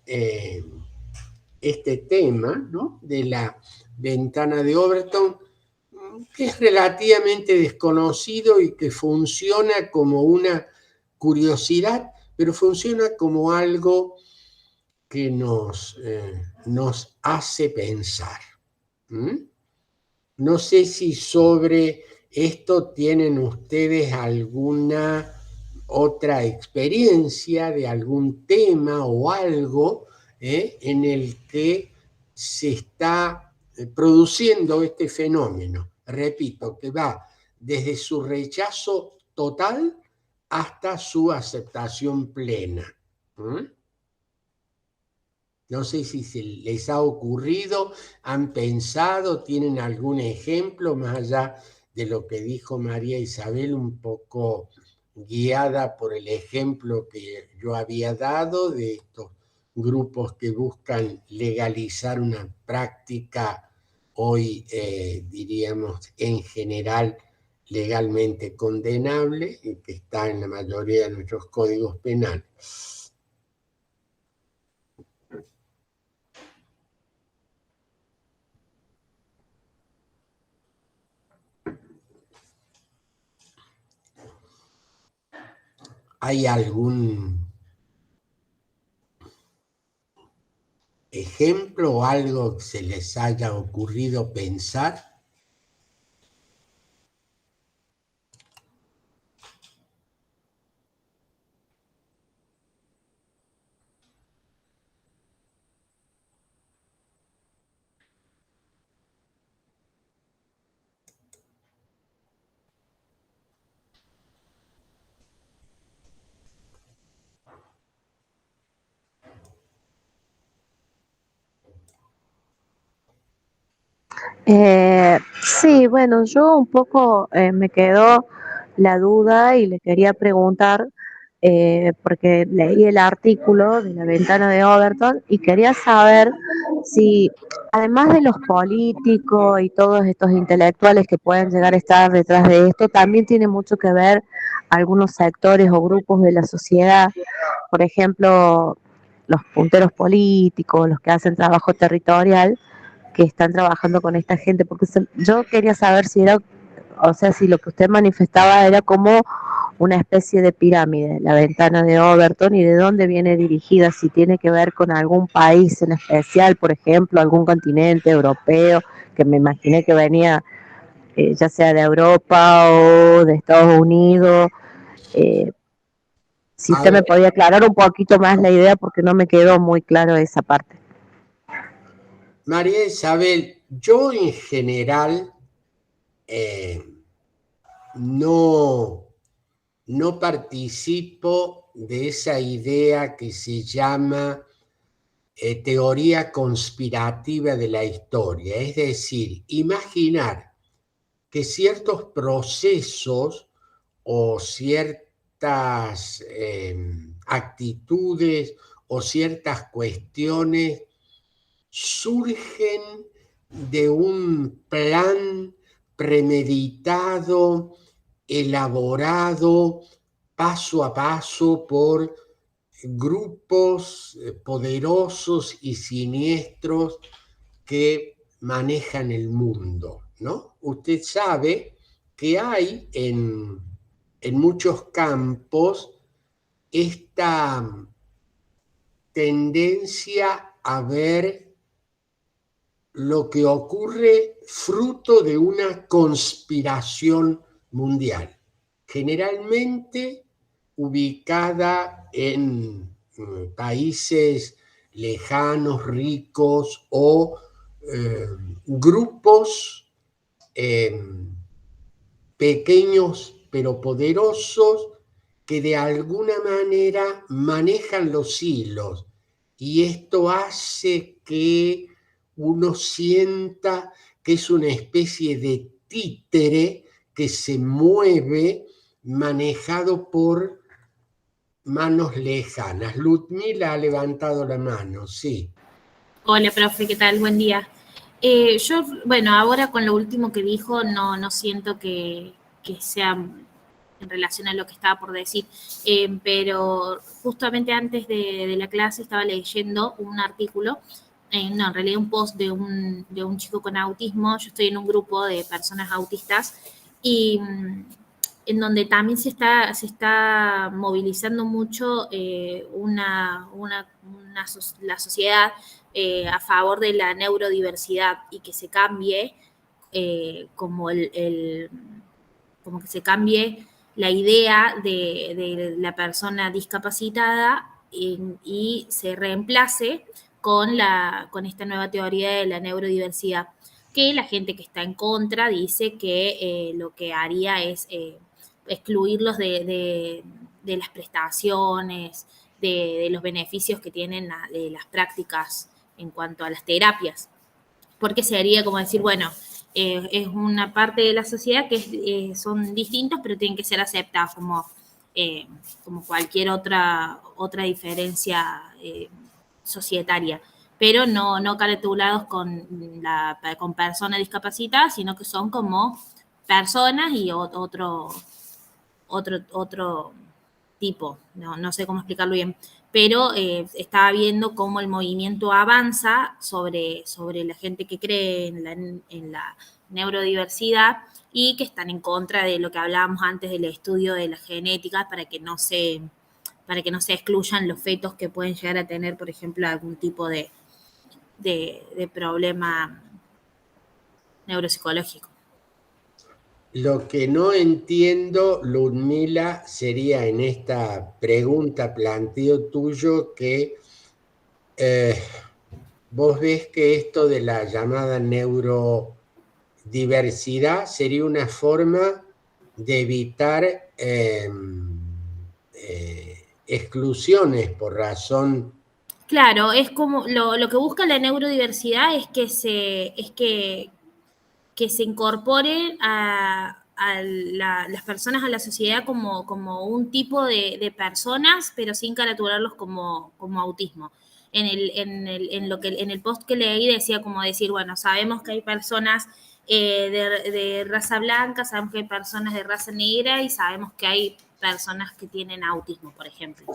este tema, ¿no?, de la ventana de Overton, que es relativamente desconocido y que funciona como una curiosidad, pero funciona como algo que nos hace pensar. No sé si sobre esto tienen ustedes alguna otra experiencia de algún tema o algo en el que se está produciendo este fenómeno. Repito, que va desde su rechazo total hasta su aceptación plena. No sé si se les ha ocurrido, han pensado, tienen algún ejemplo, más allá de lo que dijo María Isabel, un poco guiada por el ejemplo que yo había dado de estos grupos que buscan legalizar una práctica hoy, diríamos, en general legalmente condenable y que está en la mayoría de nuestros códigos penales. ¿Hay algún ejemplo o algo que se les haya ocurrido pensar? Sí, bueno, yo un poco me quedó la duda y le quería preguntar, porque leí el artículo de la ventana de Overton y quería saber si, además de los políticos y todos estos intelectuales que pueden llegar a estar detrás de esto, también tiene mucho que ver algunos sectores o grupos de la sociedad, por ejemplo, los punteros políticos, los que hacen trabajo territorial, que están trabajando con esta gente, porque yo quería saber si era, o sea, si lo que usted manifestaba era como una especie de pirámide, la ventana de Overton, y de dónde viene dirigida, si tiene que ver con algún país en especial, por ejemplo, algún continente europeo, que me imaginé que venía ya sea de Europa o de Estados Unidos. Si A usted me ver, podía aclarar un poquito más la idea, porque no me quedó muy claro esa parte. María Isabel, yo en general no participo de esa idea que se llama teoría conspirativa de la historia, es decir, imaginar que ciertos procesos o ciertas ciertas actitudes o ciertas cuestiones surgen de un plan premeditado, elaborado paso a paso por grupos poderosos y siniestros que manejan el mundo, ¿no? Usted sabe que hay en muchos campos esta tendencia a ver lo que ocurre fruto de una conspiración mundial, generalmente ubicada en países lejanos, ricos o grupos pequeños pero poderosos que de alguna manera manejan los hilos, y esto hace que uno sienta que es una especie de títere que se mueve manejado por manos lejanas. Ludmila ha levantado la mano, sí. Hola, profe, ¿qué tal? Buen día. Yo, bueno, ahora con lo último que dijo, no siento que sea en relación a lo que estaba por decir, pero justamente antes de la clase estaba leyendo un artículo, no, en realidad un post de un chico con autismo. Yo estoy en un grupo de personas autistas y en donde también se está movilizando mucho la sociedad a favor de la neurodiversidad y que se cambie como que se cambie la idea de la persona discapacitada y se reemplace con esta nueva teoría de la neurodiversidad, que la gente que está en contra dice que lo que haría es excluirlos de las prestaciones, de los beneficios que tienen de las prácticas en cuanto a las terapias, porque sería como decir, bueno, es una parte de la sociedad que son distintos, pero tienen que ser aceptados como cualquier otra diferencia societaria, pero no caratulados con personas discapacitadas, sino que son como personas y otro tipo, no sé cómo explicarlo bien, pero estaba viendo cómo el movimiento avanza sobre la gente que cree en la neurodiversidad y que están en contra de lo que hablábamos antes del estudio de la genética para que no se excluyan los fetos que pueden llegar a tener, por ejemplo, algún tipo de problema neuropsicológico. Lo que no entiendo, Ludmila, sería en esta pregunta, planteo tuyo, que vos ves que esto de la llamada neurodiversidad sería una forma de evitar exclusiones por razón. Claro, es como lo que busca la neurodiversidad es que se incorporen a las personas a la sociedad como un tipo de personas, pero sin caratularlos como autismo. En el post que leí decía como decir, bueno, sabemos que hay personas de raza blanca, sabemos que hay personas de raza negra y sabemos que hay personas que tienen autismo, por ejemplo.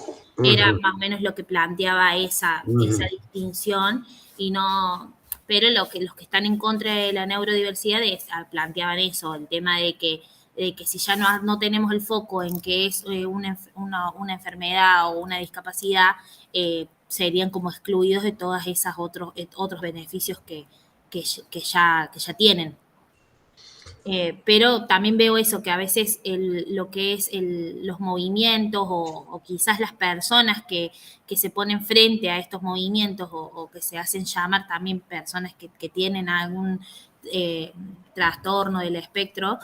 Era más o menos lo que planteaba esa distinción y no... Pero los que están en contra de la neurodiversidad planteaban eso, el tema de que si ya no tenemos el foco en que es una enfermedad o una discapacidad, serían como excluidos de todas esas otros beneficios que ya tienen. Pero también veo eso, que a veces lo que es los movimientos o quizás las personas que se ponen frente a estos movimientos o que se hacen llamar también personas que tienen algún trastorno del espectro,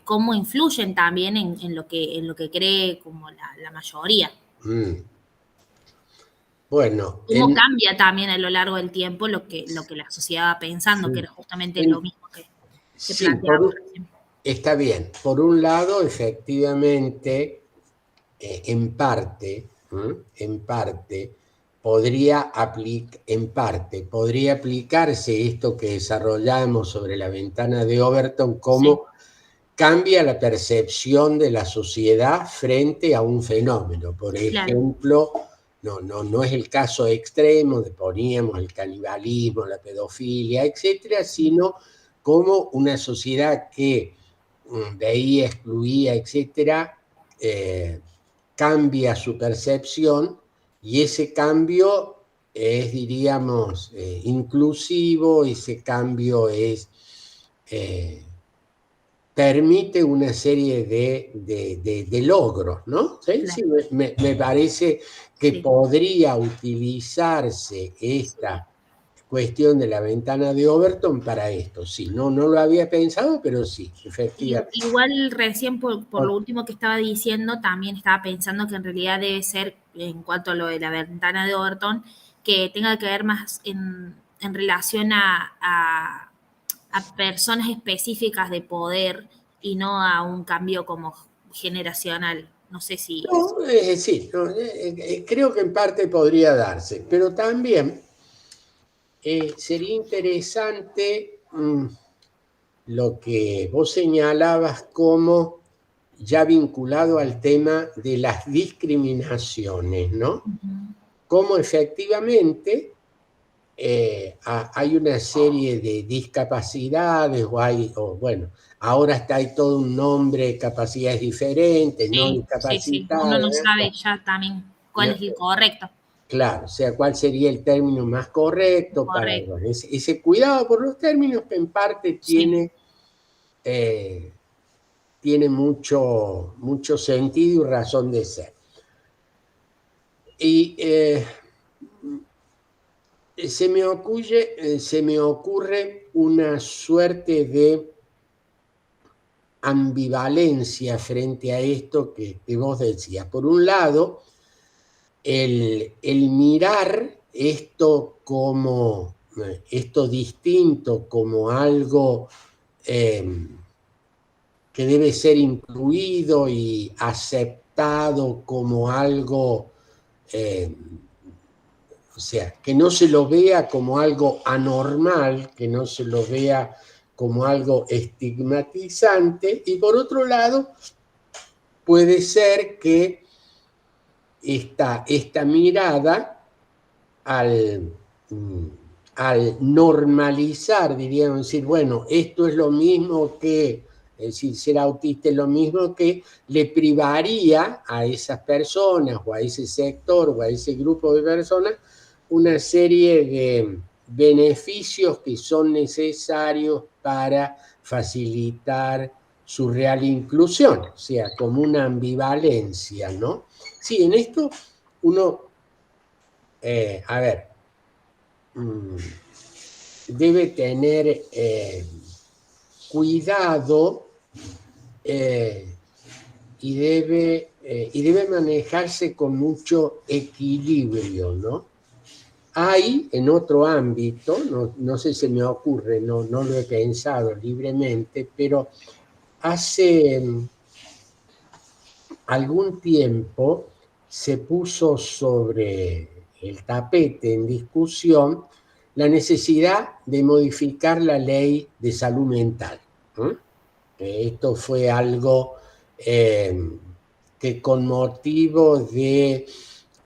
cómo influyen también en lo que cree como la mayoría. Bueno, cómo cambia también a lo largo del tiempo lo que la sociedad va pensando, que era justamente lo mismo que sí, está bien. Por un lado, efectivamente, en parte, podría aplicarse esto que desarrollamos sobre la ventana de Overton, cómo cambia la percepción de la sociedad frente a un fenómeno. Por ejemplo, no es el caso extremo de poníamos el canibalismo, la pedofilia, etcétera, sino como una sociedad que veía, excluía, etcétera, cambia su percepción, y ese cambio es, diríamos, inclusivo, ese cambio es, permite una serie de logros, ¿no? ¿Sí? Claro. Sí, me parece que podría utilizarse esta cuestión de la ventana de Overton para esto. Sí, no lo había pensado, pero sí, efectivamente. Igual recién por lo último que estaba diciendo, también estaba pensando que en realidad debe ser, en cuanto a lo de la ventana de Overton, que tenga que ver más en relación a personas específicas de poder y no a un cambio como generacional. No sé si... No, sí, no, creo que en parte podría darse, pero también sería interesante lo que vos señalabas como ya vinculado al tema de las discriminaciones, ¿no? Cómo efectivamente hay una serie de discapacidades, bueno, ahora hay todo un nombre, capacidades diferentes, no discapacitadas. Uno no sabe ya también cuál es el correcto. Claro, o sea, cuál sería el término más correcto. Para ese cuidado por los términos, que en parte tiene mucho sentido y razón de ser. Y se me ocurre una suerte de ambivalencia frente a esto que vos decías. Por un lado, el mirar esto distinto como algo que debe ser incluido y aceptado como algo, o sea, que no se lo vea como algo anormal, que no se lo vea como algo estigmatizante, y por otro lado, puede ser que esta mirada al normalizar, diríamos, decir, bueno, esto es lo mismo que, es decir, ser autista es lo mismo que, le privaría a esas personas o a ese sector o a ese grupo de personas una serie de beneficios que son necesarios para facilitar su real inclusión, o sea, como una ambivalencia, ¿no? Sí, en esto uno, debe tener cuidado y debe manejarse con mucho equilibrio, ¿no? Hay en otro ámbito, no sé, se me ocurre, no lo he pensado libremente, pero hace algún tiempo se puso sobre el tapete en discusión la necesidad de modificar la ley de salud mental. Esto fue algo que, con motivo de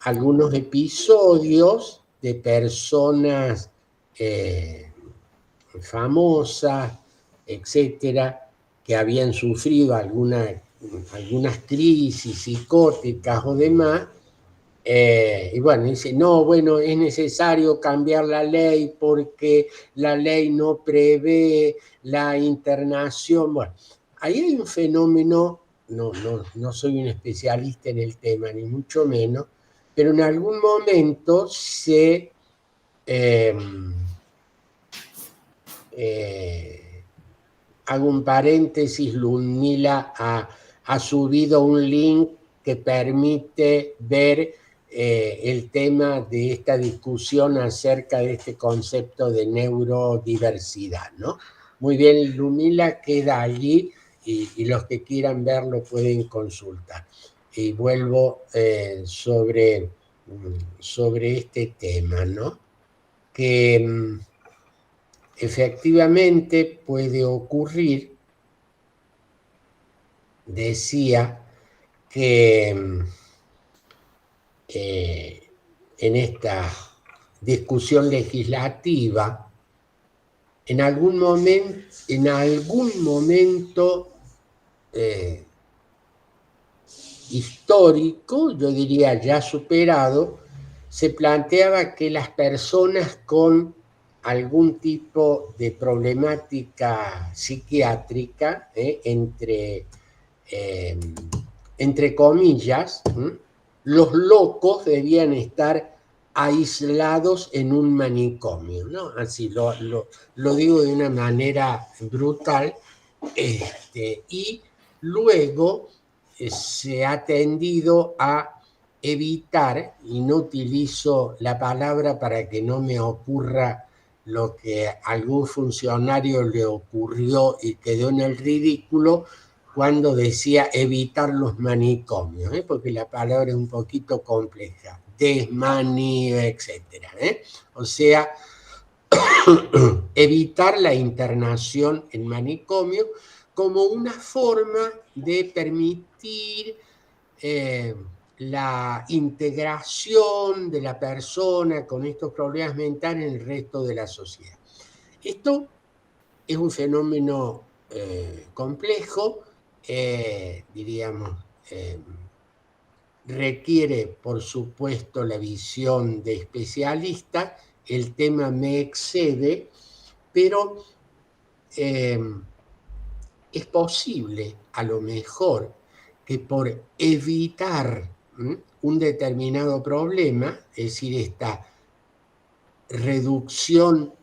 algunos episodios de personas famosas, etcétera, que habían sufrido algunas crisis psicóticas o demás, y bueno, dice, no, bueno, es necesario cambiar la ley porque la ley no prevé la internación. Bueno, ahí hay un fenómeno, no soy un especialista en el tema, ni mucho menos, pero en algún momento hago un paréntesis, Ludmila ha subido un link que permite ver el tema de esta discusión acerca de este concepto de neurodiversidad, ¿no? Muy bien, Ludmila, queda allí y los que quieran verlo pueden consultar. y vuelvo sobre este tema, ¿no? Que efectivamente puede ocurrir, decía, que en esta discusión legislativa, en algún momento histórico, yo diría ya superado, se planteaba que las personas con algún tipo de problemática psiquiátrica, entre comillas, los locos debían estar aislados en un manicomio, ¿no? Así lo digo de una manera brutal, y luego se ha tendido a evitar, y no utilizo la palabra para que no me ocurra lo que a algún funcionario le ocurrió y quedó en el ridículo cuando decía evitar los manicomios, porque la palabra es un poquito compleja, desmani, etcétera. O sea, evitar la internación en manicomio como una forma de permitir la integración de la persona con estos problemas mentales en el resto de la sociedad. Esto es un fenómeno complejo, diríamos, requiere, por supuesto, la visión de especialistas. El tema me excede, pero es posible, a lo mejor, que por evitar un determinado problema, es decir, esta reducción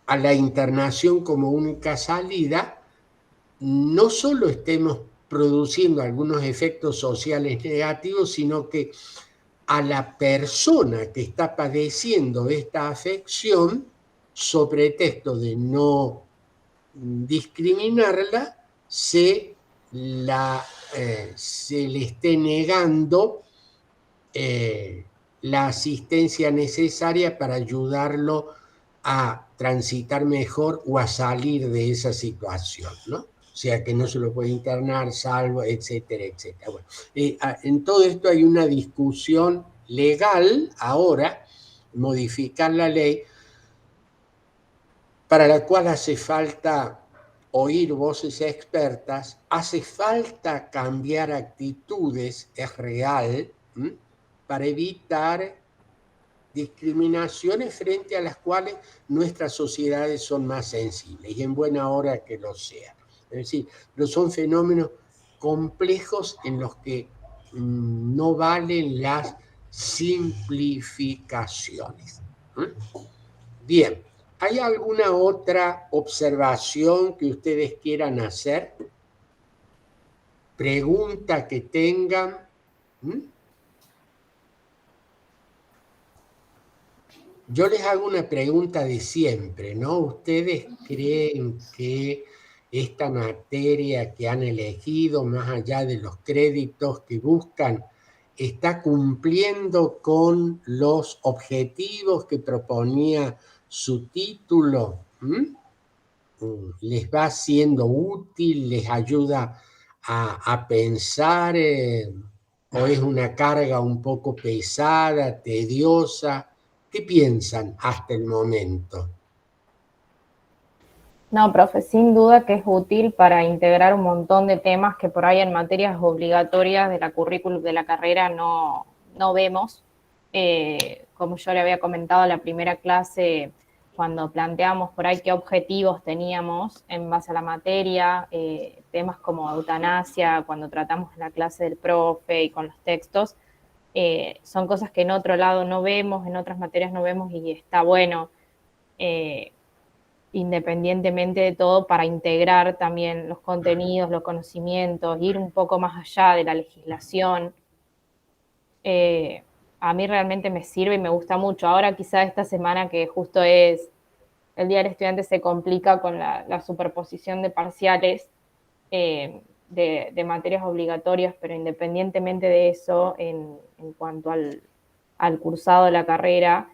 a la internación como única salida, no solo estemos produciendo algunos efectos sociales negativos, sino que a la persona que está padeciendo esta afección, sobre pretexto de no discriminarla, se le esté negando la asistencia necesaria para ayudarlo a transitar mejor o a salir de esa situación, ¿no? O sea, que no se lo puede internar, salvo, etcétera, etcétera. Bueno, en todo esto hay una discusión legal ahora, modificar la ley, para la cual hace falta oír voces expertas, hace falta cambiar actitudes, es real, para evitar discriminaciones frente a las cuales nuestras sociedades son más sensibles, y en buena hora que lo sean. Es decir, pero son fenómenos complejos en los que no valen las simplificaciones. Bien, ¿hay alguna otra observación que ustedes quieran hacer? ¿Pregunta que tengan? Yo les hago una pregunta de siempre, ¿no? ¿Ustedes creen que esta materia que han elegido, más allá de los créditos que buscan, está cumpliendo con los objetivos que proponía su título? ¿Les va siendo útil? ¿Les ayuda a pensar? ¿O es una carga un poco pesada, tediosa? ¿Qué piensan hasta el momento? No, profe, sin duda que es útil para integrar un montón de temas que por ahí en materias obligatorias de la currículum de la carrera no vemos. Como yo le había comentado en la primera clase, cuando planteamos por ahí qué objetivos teníamos en base a la materia, temas como eutanasia, cuando tratamos en la clase del profe y con los textos, son cosas que en otro lado no vemos, en otras materias no vemos, y está bueno, independientemente de todo, para integrar también los contenidos, los conocimientos, ir un poco más allá de la legislación. A mí realmente me sirve y me gusta mucho. Ahora quizá esta semana, que justo es el Día del Estudiante, se complica con la superposición de parciales. de materias obligatorias, pero independientemente de eso, en cuanto al cursado de la carrera,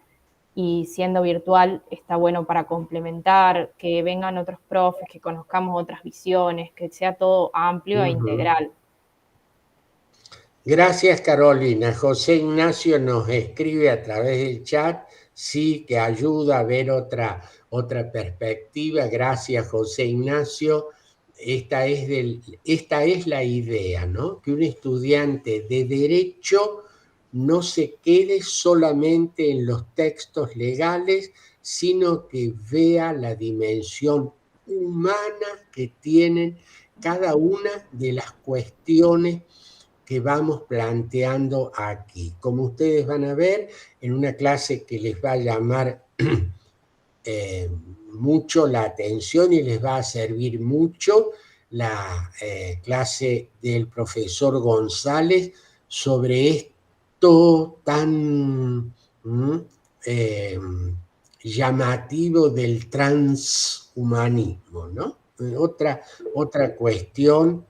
y siendo virtual está bueno para complementar, que vengan otros profes, que conozcamos otras visiones, que sea todo amplio e integral. Gracias, Carolina. José Ignacio nos escribe a través del chat, sí, que ayuda a ver otra perspectiva. Gracias, José Ignacio. Esta es la idea, ¿no? Que un estudiante de Derecho no se quede solamente en los textos legales, sino que vea la dimensión humana que tienen cada una de las cuestiones que vamos planteando aquí. Como ustedes van a ver, en una clase que les va a llamar mucho la atención y les va a servir mucho, la clase del profesor González sobre esto tan llamativo del transhumanismo, ¿no? Otra cuestión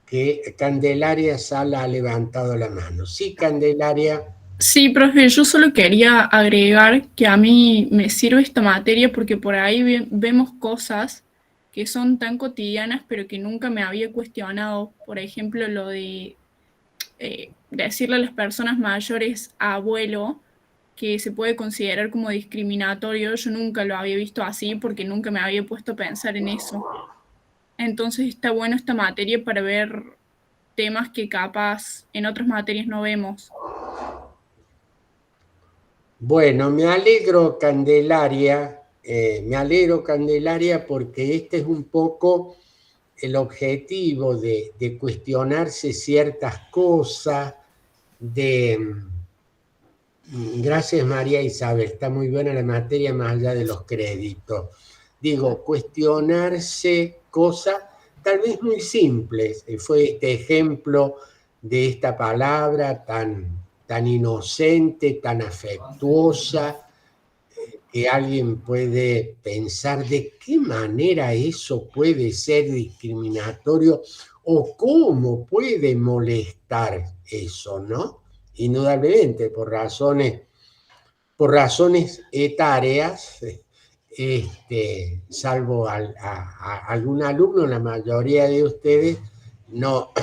que Candelaria Sala ha levantado la mano. Sí, Candelaria. Sí, profe, yo solo quería agregar que a mí me sirve esta materia porque por ahí vemos cosas que son tan cotidianas pero que nunca me había cuestionado. Por ejemplo, lo de decirle a las personas mayores abuelo, que se puede considerar como discriminatorio. Yo nunca lo había visto así porque nunca me había puesto a pensar en eso. Entonces está bueno esta materia para ver temas que capaz en otras materias no vemos. Bueno, me alegro, Candelaria, porque este es un poco el objetivo de cuestionarse ciertas cosas, Gracias, María Isabel, está muy buena la materia más allá de los créditos. Digo, cuestionarse cosas tal vez muy simples. Fue este ejemplo de esta palabra tan inocente, tan afectuosa, que alguien puede pensar de qué manera eso puede ser discriminatorio o cómo puede molestar eso, ¿no? Indudablemente, por razones etarias, salvo a algún alumno, la mayoría de ustedes no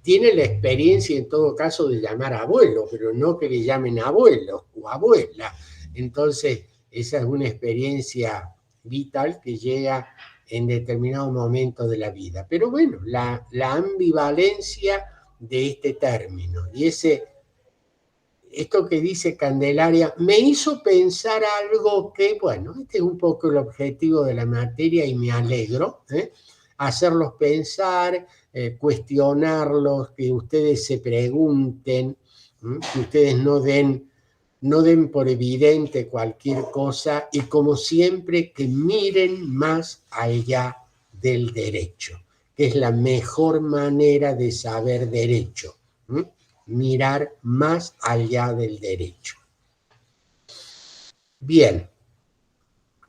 tiene la experiencia en todo caso de llamar abuelo, pero no que le llamen abuelo o abuela. Entonces, esa es una experiencia vital que llega en determinado momento de la vida. Pero bueno, la ambivalencia de este término y esto que dice Candelaria me hizo pensar algo que, bueno, este es un poco el objetivo de la materia y me alegro, hacerlos pensar, cuestionarlos, que ustedes se pregunten, que ustedes no den por evidente cualquier cosa y como siempre que miren más allá del derecho, que es la mejor manera de saber derecho. Mirar más allá del derecho. Bien,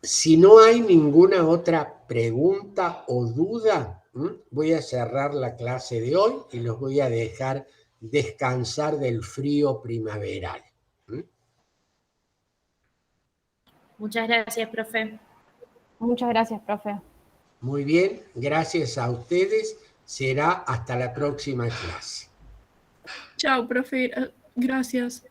si no hay ninguna otra pregunta o duda, voy a cerrar la clase de hoy y los voy a dejar descansar del frío primaveral. Muchas gracias, profe. Muchas gracias, profe. Muy bien, gracias a ustedes. Será hasta la próxima clase. Chao, profe. Gracias.